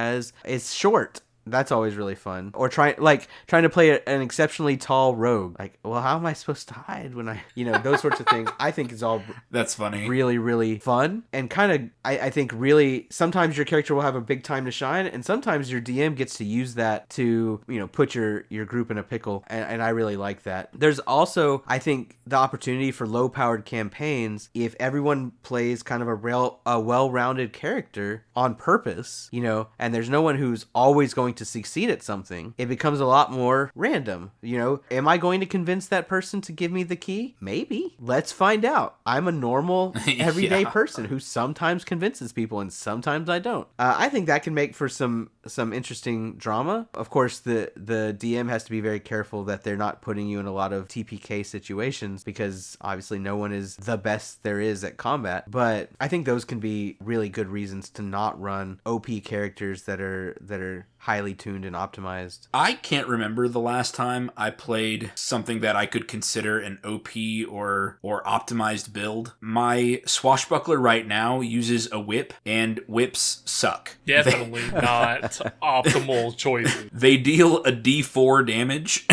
it's short. That's always really fun. Or trying to play an exceptionally tall rogue. How am I supposed to hide when those sorts of things. I think is all that's funny. Really, really fun. And kind of, I think really, sometimes your character will have a big time to shine, and sometimes your DM gets to use that to, put your group in a pickle. And I really like that. There's also, I think, the opportunity for low-powered campaigns if everyone plays kind of a well-rounded character on purpose, and there's no one who's always going going to succeed at something, it becomes a lot more random. You know, am I going to convince that person to give me the key? Maybe. Let's find out. I'm a normal, everyday person who sometimes convinces people and sometimes I don't. I think that can make for some interesting drama. Of course, the DM has to be very careful that they're not putting you in a lot of TPK situations, because obviously no one is the best there is at combat. But I think those can be really good reasons to not run OP characters that are highly tuned and optimized. I can't remember the last time I played something that I could consider an OP or optimized build. My swashbuckler right now uses a whip, and whips suck. Definitely not optimal choices. They deal a D4 damage.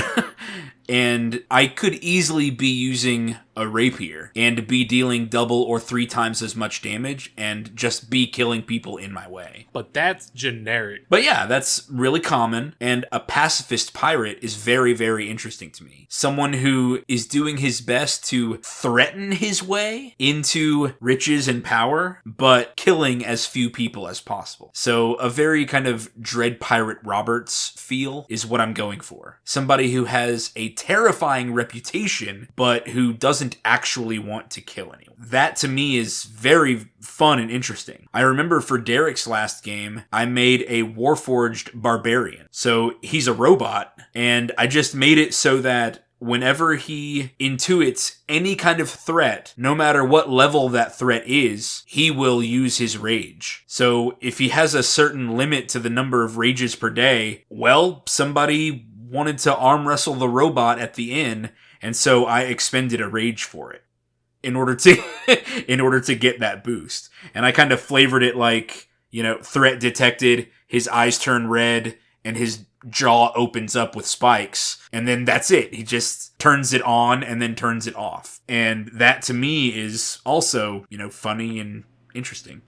And I could easily be using a rapier and be dealing double or 3 times as much damage and just be killing people in my way. But that's generic. But yeah, that's really common, and a pacifist pirate is very, very interesting to me. Someone who is doing his best to threaten his way into riches and power, but killing as few people as possible. So a very kind of Dread Pirate Roberts feel is what I'm going for. Somebody who has a terrifying reputation, but who doesn't actually want to kill anyone. That to me is very fun and interesting. I remember for Derek's last game, I made a Warforged Barbarian. So he's a robot, and I just made it so that whenever he intuits any kind of threat, no matter what level that threat is, he will use his rage. So if he has a certain limit to the number of rages per day, well, somebody wanted to arm wrestle the robot at the inn, and so I expended a rage for it in order to get that boost. And I kind of flavored it like, you know, threat detected, his eyes turn red, and his jaw opens up with spikes, and then that's it. He just turns it on and then turns it off. And that to me is also, you know, funny and interesting.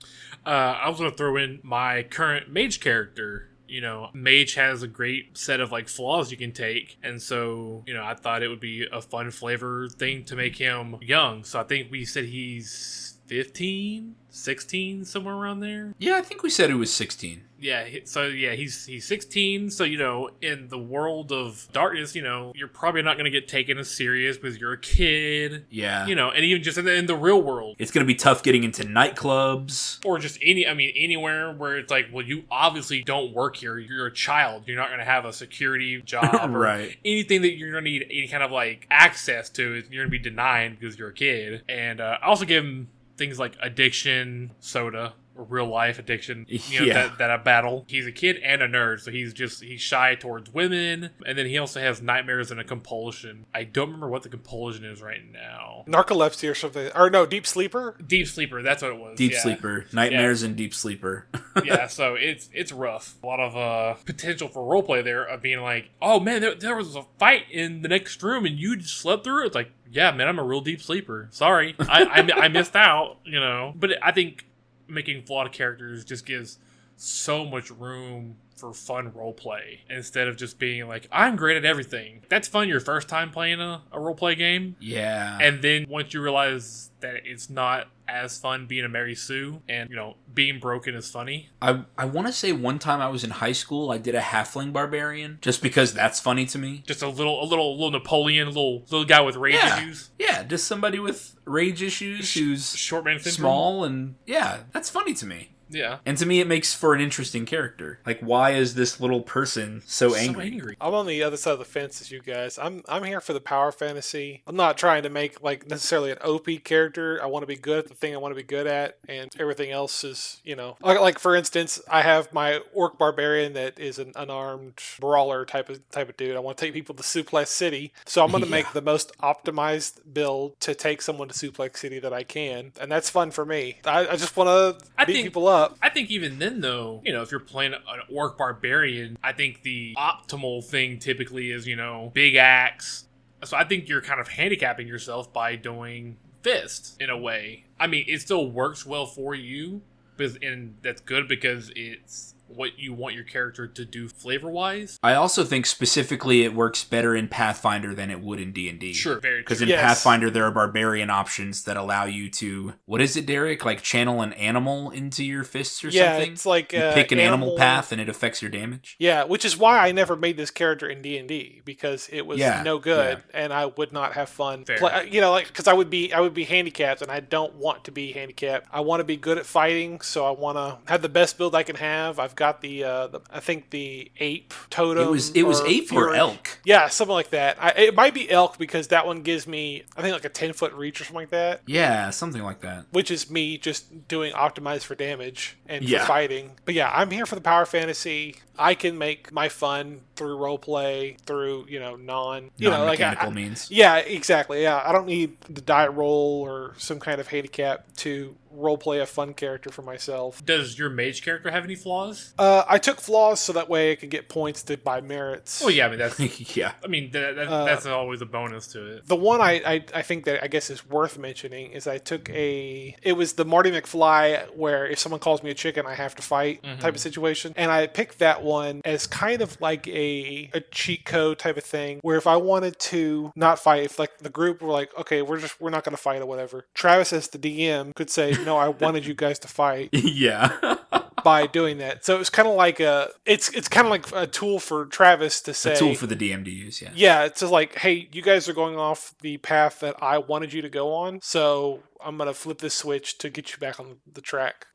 I was going to throw in my current mage character. You know, mage has a great set of like flaws you can take, and so, you know, I thought it would be a fun flavor thing to make him young. So I think we said he's 15, 16, somewhere around there. Yeah, I think we said it was 16. Yeah, so yeah, he's 16, so, you know, in the world of darkness, you know, you're probably not going to get taken as serious because you're a kid. Yeah. You know, and even just in the real world. It's going to be tough getting into nightclubs. Or just anywhere where it's like, well, you obviously don't work here. You're a child. You're not going to have a security job. Right. Or anything that you're going to need any kind of, like, access to, you're going to be denied because you're a kid. And I also give him things like addiction, soda, or real life addiction, you know, Yeah. that I battle. He's a kid and a nerd, so he's shy towards women, and then he also has nightmares and a compulsion. I don't remember what the compulsion is right now. Narcolepsy or something. Or no, deep sleeper? Deep sleeper, that's what it was. Deep sleeper. Nightmares and deep sleeper. Yeah, so it's rough. A lot of potential for roleplay there of being like, oh man, there was a fight in the next room and you just slept through it. It's like, yeah, man, I'm a real deep sleeper. Sorry, I missed out, you know. But I think making flawed characters just gives so much room for fun roleplay instead of just being like, I'm great at everything. That's fun your first time playing a roleplay game. Yeah. And then once you realize that it's not as fun being a Mary Sue and, you know, being broken is funny. I want to say one time I was in high school, I did a halfling barbarian just because that's funny to me. Just a little Napoleon, little guy with rage issues. Yeah, just somebody with rage issues who's Short man syndrome. small, and yeah, that's funny to me. Yeah. And to me, it makes for an interesting character. Like, why is this little person so angry? I'm on the other side of the fence as you guys. I'm here for the power fantasy. I'm not trying to make like necessarily an OP character. I want to be good at the thing I want to be good at, and everything else is, you know, like for instance, I have my orc barbarian that is an unarmed brawler type of dude. I want to take people to Suplex City, so I'm going to make the most optimized build to take someone to Suplex City that I can, and that's fun for me. I just want to beat people up. I think even then, though, you know, if you're playing an orc barbarian, I think the optimal thing typically is, you know, big axe. So I think you're kind of handicapping yourself by doing fist in a way. I mean, it still works well for you, and that's good because it's what you want your character to do flavor-wise. I also think specifically it works better in Pathfinder than it would in D&D. Sure, very true. Because in Pathfinder, there are barbarian options that allow you to, what is it, Derek? Like channel an animal into your fists or something? Yeah, it's like you pick an animal path and it affects your damage. Yeah, which is why I never made this character in D&D, because it was no good, and I would not have fun. Because I would be handicapped, and I don't want to be handicapped. I want to be good at fighting, so I want to have the best build I can have. I've got the I think the ape totem. It was ape or elk. Yeah, something like that. It might be elk because that one gives me, I think, like a 10-foot reach or something like that. Yeah, something like that. Which is me just doing optimized for damage and for fighting. But yeah, I'm here for the power fantasy. I can make my fun through roleplay, through non-mechanical means. Yeah, exactly. Yeah, I don't need the die roll or some kind of handicap to roleplay a fun character for myself. Does your mage character have any flaws? I took flaws so that way I could get points to buy merits. Oh yeah, I mean that's yeah. I mean that's always a bonus to it. The one I think that I guess is worth mentioning is I took it was the Marty McFly where if someone calls me a chicken I have to fight type of situation, and I picked that one as kind of like a cheat code type of thing where if I wanted to not fight, if like the group were like, okay, we're not going to fight or whatever, Travis as the DM could say, no, I wanted you guys to fight. Yeah. By doing that. So it's kind of like it's kind of like a tool for Travis to say. A tool for the DM to use, yeah. Yeah, it's just like, hey, you guys are going off the path that I wanted you to go on, so I'm going to flip this switch to get you back on the track.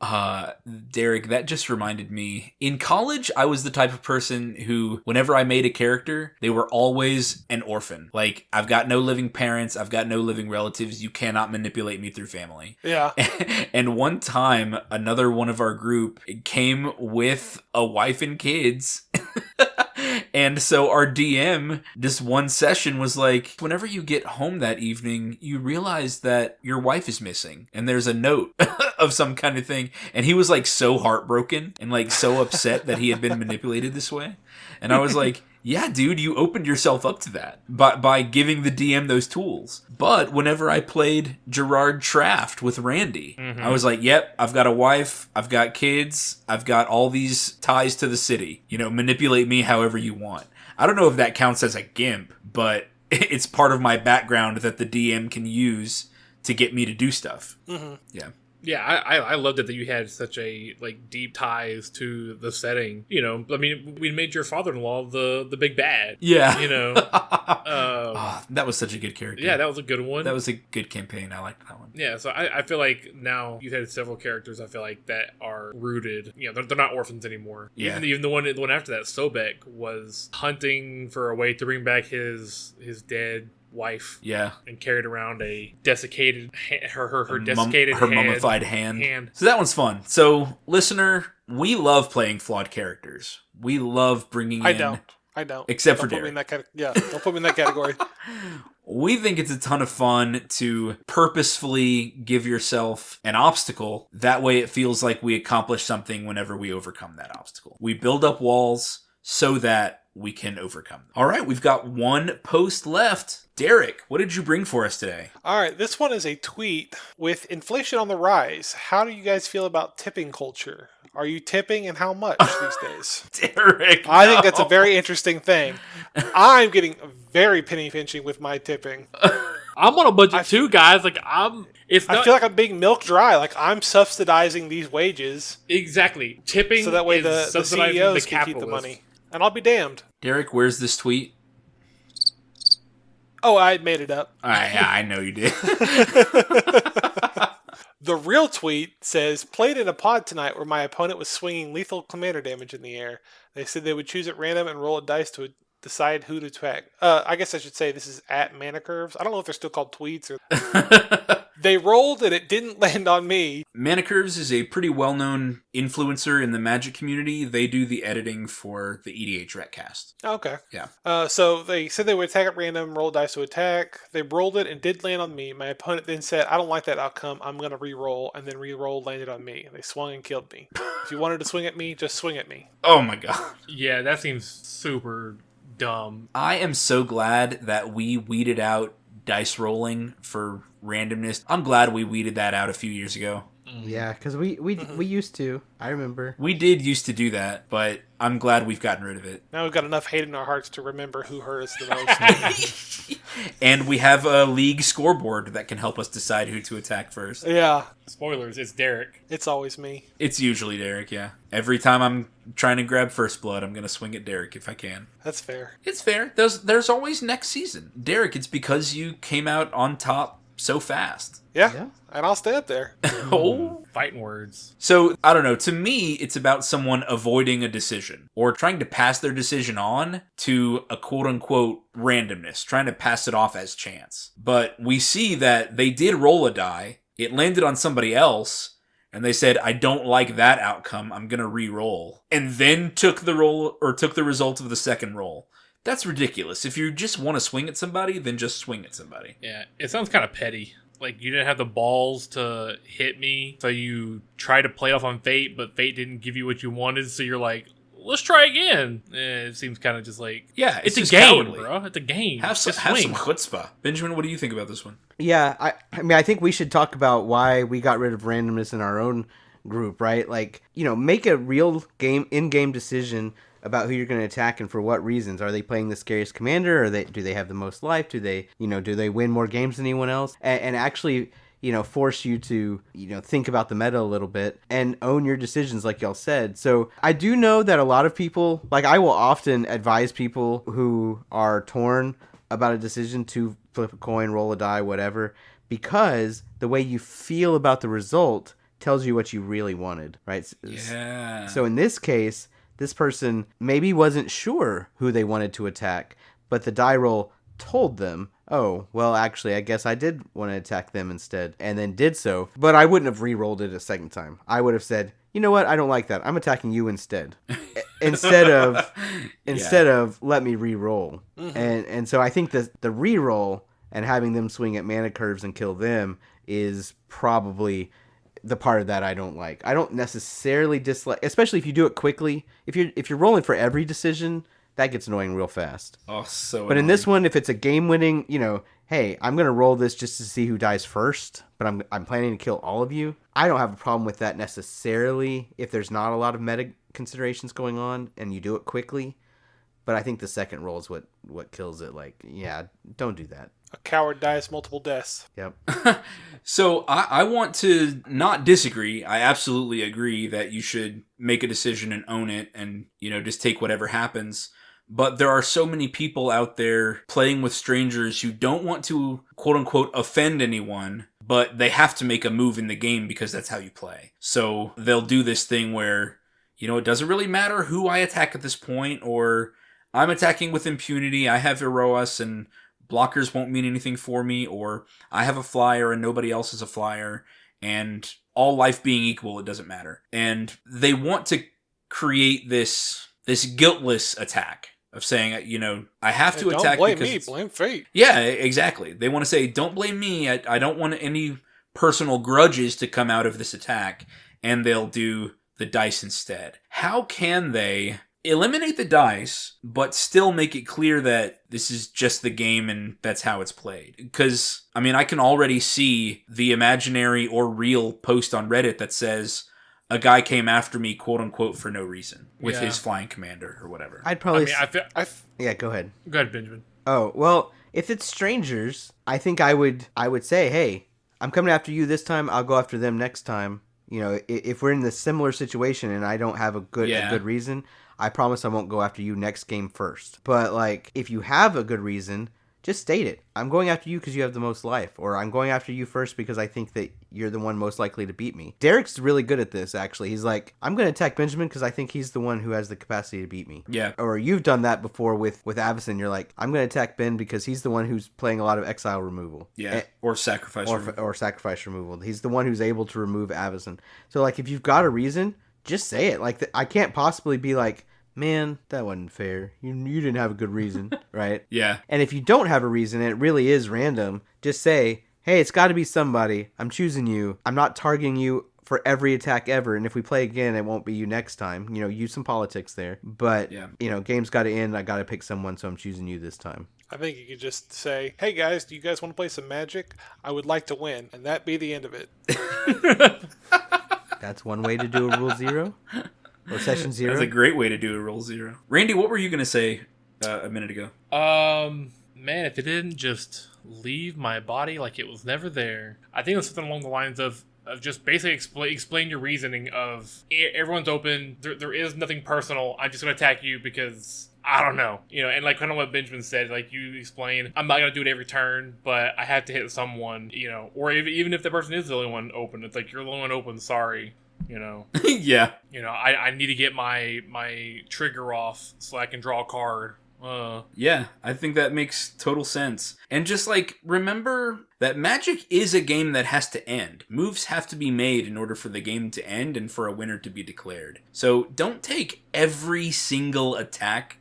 Derek, that just reminded me. In college, I was the type of person who, whenever I made a character, they were always an orphan. Like, I've got no living parents, I've got no living relatives, you cannot manipulate me through family. Yeah. And one time, another one of our group came with a wife and kids. And so our DM, this one session was like, whenever you get home that evening, you realize that your wife is missing and there's a note of some kind of thing. And he was like so heartbroken and like so upset that he had been manipulated this way. And I was like, yeah, dude, you opened yourself up to that by giving the DM those tools. But whenever I played Gerard Traft with Randy, I was like, yep, I've got a wife, I've got kids, I've got all these ties to the city. Manipulate me however you want. I don't know if that counts as a GIMP, but it's part of my background that the DM can use to get me to do stuff. Mm-hmm. Yeah. Yeah, I loved it that you had such a deep ties to the setting. I mean, we made your father-in-law the big bad. Yeah. That was such a good character. Yeah, that was a good one. That was a good campaign. I liked that one. Yeah, so I feel like now you've had several characters. I feel like that are rooted. They're not orphans anymore. Yeah. Even the one after that, Sobek was hunting for a way to bring back his dead wife, and carried around a desiccated her desiccated mummified hand. So that one's fun. So listener, we love playing flawed characters. We love bringing I don't except don't for put me Derek. don't put me in that category. We think it's a ton of fun to purposefully give yourself an obstacle. That way it feels like we accomplish something whenever we overcome that obstacle. We build up walls so that we can overcome them. All right, we've got one post left. Derek, what did you bring for us today? All right, this one is a tweet. With inflation on the rise, how do you guys feel about tipping culture? Are you tipping, and how much these days? Derek, I think that's a very interesting thing. I'm getting very penny pinching with my tipping. I'm on a budget too, guys. I feel like I'm being milk dry. Like I'm subsidizing these wages. Exactly. Tipping so that way the CEOs the can keep the money. And I'll be damned. Derek, where's this tweet? Oh, I made it up. I know you did. The real tweet says, played in a pod tonight where my opponent was swinging lethal commander damage in the air. They said they would choose at random and roll a dice to decide who to attack. I guess I should say this is at Mana Curves. I don't know if they're still called tweets or... They rolled and it didn't land on me. Mana Curves is a pretty well-known influencer in the Magic community. They do the editing for the EDH Retcast. Okay. Yeah. So they said they would attack at random, roll dice to attack. They rolled it and did land on me. My opponent then said, I don't like that outcome. I'm going to re-roll. And then re-roll landed on me. They swung and killed me. If you wanted to swing at me, just swing at me. Oh my god. Yeah, that seems super dumb. I am so glad that we weeded out dice rolling for randomness. I'm glad we weeded that out a few years ago. Yeah, because we used to. I remember. We did used to do that, but I'm glad we've gotten rid of it. Now we've got enough hate in our hearts to remember who hurt us the most. And we have a league scoreboard that can help us decide who to attack first. Yeah, Spoilers, it's Derek. it's always me. It's usually Derek, yeah. Every time I'm trying to grab first blood, I'm going to swing at Derek if I can. That's fair. It's fair. There's always next season. Derek, it's because you came out on top so fast. Yeah, and I'll stay up there. Oh. Fighting words. So, I don't know. To me, it's about someone avoiding a decision or trying to pass their decision on to a quote-unquote randomness, trying to pass it off as chance. But we see that they did roll a die. It landed on somebody else, and they said, I don't like that outcome. I'm going to re-roll. And then took the result of the second roll. That's ridiculous. If you just want to swing at somebody, then just swing at somebody. Yeah, it sounds kind of petty. Like, you didn't have the balls to hit me, so you tried to play off on fate, but fate didn't give you what you wanted, so you're like, let's try again. It seems kind of just like... Yeah, it's a just game, cowardly. bro. It's a game. Have some chutzpah. Benjamin, what do you think about this one? Yeah, I mean, I think we should talk about why we got rid of randomness in our own group, right? Like, make a real in-game decision about who you're going to attack and for what reasons. Are they playing the scariest commander? Or do they have the most life? Do they win more games than anyone else? And actually, force you to, think about the meta a little bit and own your decisions, like y'all said. So I do know that a lot of people, like I will often advise people who are torn about a decision to flip a coin, roll a die, whatever, because the way you feel about the result tells you what you really wanted, right? Yeah. So in this case, this person maybe wasn't sure who they wanted to attack, but the die roll told them, oh, well, actually, I guess I did want to attack them instead, and then did so. But I wouldn't have re-rolled it a second time. I would have said, you know what? I don't like that. I'm attacking you instead. instead of let me re-roll. Mm-hmm. And so I think that the re-roll and having them swing at mana curves and kill them is probably the part of that I don't like. I don't necessarily dislike, especially if you do it quickly. If you're rolling for every decision, that gets annoying real fast. Oh, so But annoying. in this one, if it's a game-winning, hey, I'm gonna roll this just to see who dies first, but I'm planning to kill all of you. I don't have a problem with that necessarily if there's not a lot of meta considerations going on and you do it quickly. But I think the second roll is what kills it. Like, yeah, don't do that. A coward dies multiple deaths. Yep. So I want to not disagree. I absolutely agree that you should make a decision and own it and, just take whatever happens. But there are so many people out there playing with strangers who don't want to, quote unquote, offend anyone, but they have to make a move in the game because that's how you play. So they'll do this thing where, it doesn't really matter who I attack at this point, or I'm attacking with impunity, I have Eroas and blockers won't mean anything for me, or I have a flyer and nobody else has a flyer, and all life being equal, it doesn't matter. And they want to create this guiltless attack of saying, I have to attack don't blame because me, blame fate. Yeah, exactly. They want to say, don't blame me. I don't want any personal grudges to come out of this attack, and they'll do the dice instead. How can they eliminate the dice, but still make it clear that this is just the game and that's how it's played? Because, I can already see the imaginary or real post on Reddit that says, a guy came after me, quote unquote, for no reason with his flying commander or whatever. I'd probably... Yeah, go ahead. Go ahead, Benjamin. Oh, well, if it's strangers, I think I would say, hey, I'm coming after you this time, I'll go after them next time. If we're in a similar situation and I don't have a good reason, I promise I won't go after you next game first. But, if you have a good reason, just state it. I'm going after you because you have the most life. Or I'm going after you first because I think that you're the one most likely to beat me. Derek's really good at this, actually. He's like, I'm going to attack Benjamin because I think he's the one who has the capacity to beat me. Yeah. Or you've done that before with Avacyn. You're like, I'm going to attack Ben because he's the one who's playing a lot of exile removal. Yeah. Or sacrifice removal. Or sacrifice removal. He's the one who's able to remove Avacyn. So, if you've got a reason, just say it. I can't possibly be like, man, that wasn't fair. You didn't have a good reason, right? Yeah. And if you don't have a reason, and it really is random, just say, hey, it's got to be somebody. I'm choosing you. I'm not targeting you for every attack ever. And if we play again, it won't be you next time. Use some politics there. But, game's got to end. I got to pick someone, so I'm choosing you this time. I think you could just say, hey guys, do you guys want to play some Magic? I would like to win. And that be the end of it. That's one way to do a rule 0. Or session 0. That's a great way to do a rule 0. Randy, what were you going to say a minute ago? Man, if it didn't just leave my body like it was never there. I think it was something along the lines of just basically explain your reasoning of everyone's open, there is nothing personal, I'm just going to attack you because I don't know, and like kind of what Benjamin said, like you explain, I'm not going to do it every turn, but I have to hit someone, or even if the person is the only one open, it's like you're the only one open, sorry. Yeah. I need to get my trigger off so I can draw a card. Yeah, I think that makes total sense. And just remember that Magic is a game that has to end. Moves have to be made in order for the game to end and for a winner to be declared. So don't take every single attack,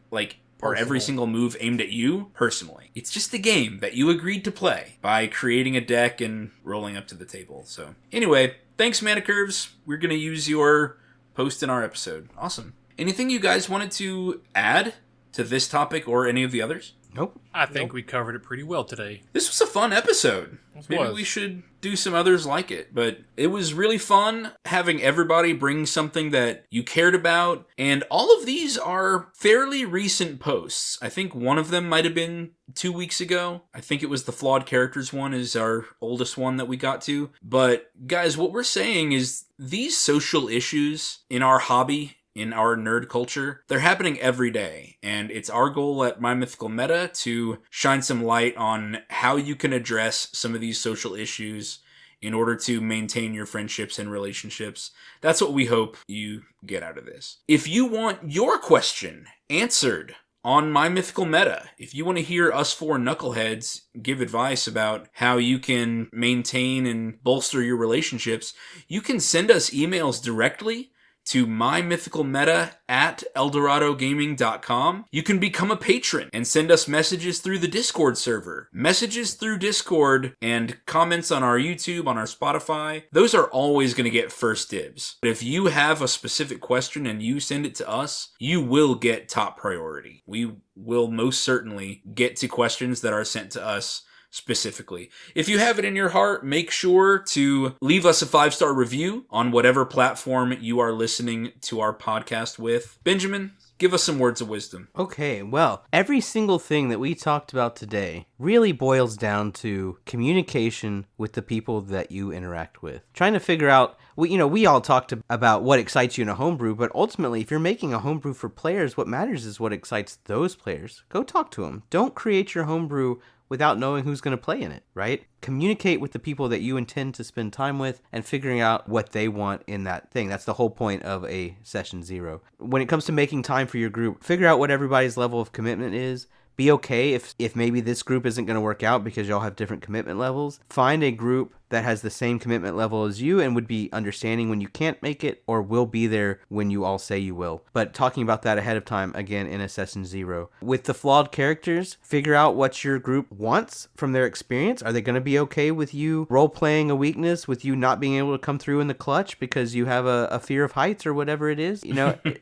or every single move aimed at you personally. It's just a game that you agreed to play by creating a deck and rolling up to the table. So anyway, thanks, Mana Curves. We're going to use your post in our episode. Awesome. Anything you guys wanted to add to this topic or any of the others? Nope. I think we covered it pretty well today. This was a fun episode. Maybe we should do some others like it. But it was really fun having everybody bring something that you cared about. And all of these are fairly recent posts. I think one of them might have been 2 weeks ago. I think it was the Flawed Characters one is our oldest one that we got to. But guys, what we're saying is these social issues in our hobby, in our nerd culture, they're happening every day. And it's our goal at My Mythical Meta to shine some light on how you can address some of these social issues in order to maintain your friendships and relationships. That's what we hope you get out of this. If you want your question answered on My Mythical Meta, if you want to hear us four knuckleheads give advice about how you can maintain and bolster your relationships, you can send us emails directly to mymythicalmeta@eldoradogaming.com. You can become a patron and send us messages through the Discord server. Messages through Discord and comments on our YouTube, on our Spotify, those are always going to get first dibs. But if you have a specific question and you send it to us, you will get top priority. We will most certainly get to questions that are sent to us specifically. If you have it in your heart, make sure to leave us a 5-star review on whatever platform you are listening to our podcast with. Benjamin, give us some words of wisdom. Okay, well, every single thing that we talked about today really boils down to communication with the people that you interact with. Trying to figure out, we all talked about what excites you in a homebrew, but ultimately, if you're making a homebrew for players, what matters is what excites those players. Go talk to them. Don't create your homebrew without knowing who's going to play in it, right? Communicate with the people that you intend to spend time with and figuring out what they want in that thing. That's the whole point of a session 0. When it comes to making time for your group, figure out what everybody's level of commitment is. Be okay if maybe this group isn't going to work out because y'all have different commitment levels. Find a group that has the same commitment level as you and would be understanding when you can't make it or will be there when you all say you will. But talking about that ahead of time, again, in a session 0. With the Flawed Characters, figure out what your group wants from their experience. Are they going to be okay with you role-playing a weakness, with you not being able to come through in the clutch because you have a fear of heights or whatever it is?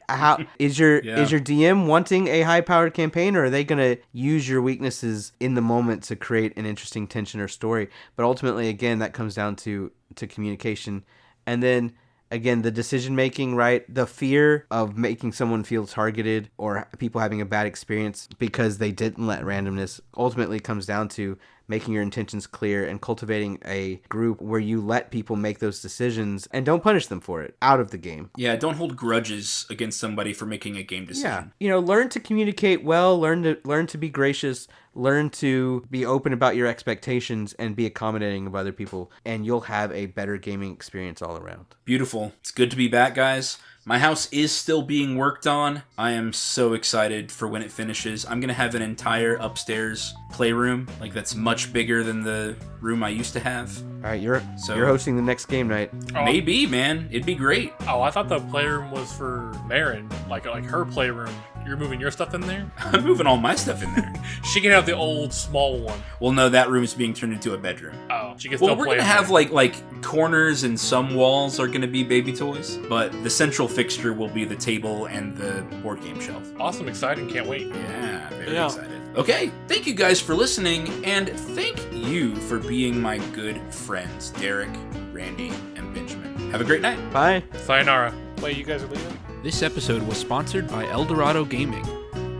How is your DM wanting a high-powered campaign, or are they going to use your weaknesses in the moment to create an interesting tension or story? But ultimately, again, that comes down to communication. And then again, the decision making, right? The fear of making someone feel targeted or people having a bad experience because they didn't let randomness ultimately comes down to making your intentions clear and cultivating a group where you let people make those decisions and don't punish them for it out of the game. Yeah, don't hold grudges against somebody for making a game decision. Yeah. Learn to communicate well, learn to be gracious, learn to be open about your expectations and be accommodating of other people, and you'll have a better gaming experience all around. Beautiful. It's good to be back, guys. My house is still being worked on. I am so excited for when it finishes. I'm going to have an entire upstairs playroom, that's much bigger than the room I used to have. All right, you're hosting the next game night. Maybe, man. It'd be great. Oh, I thought the playroom was for Marin, like her playroom. You're moving your stuff in there? I'm moving all my stuff in there. She can have the old small one. Well, no, that room is being turned into a bedroom. Oh, she can still play. Well, we're gonna have like corners and some walls are gonna be baby toys, but the central fixture will be the table and the board game shelf. Awesome, exciting, can't wait. Yeah, very excited. Okay, thank you guys for listening, and thank you for being my good friends, Derek, Randy, and Benjamin. Have a great night. Bye. Sayonara. Wait, you guys are leaving? This episode was sponsored by Eldorado Gaming.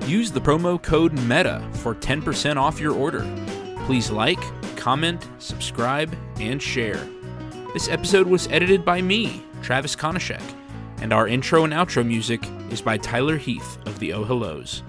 Use the promo code META for 10% off your order. Please like, comment, subscribe, and share. This episode was edited by me, Travis Konishek, and our intro and outro music is by Tyler Heath of the Oh Hellos.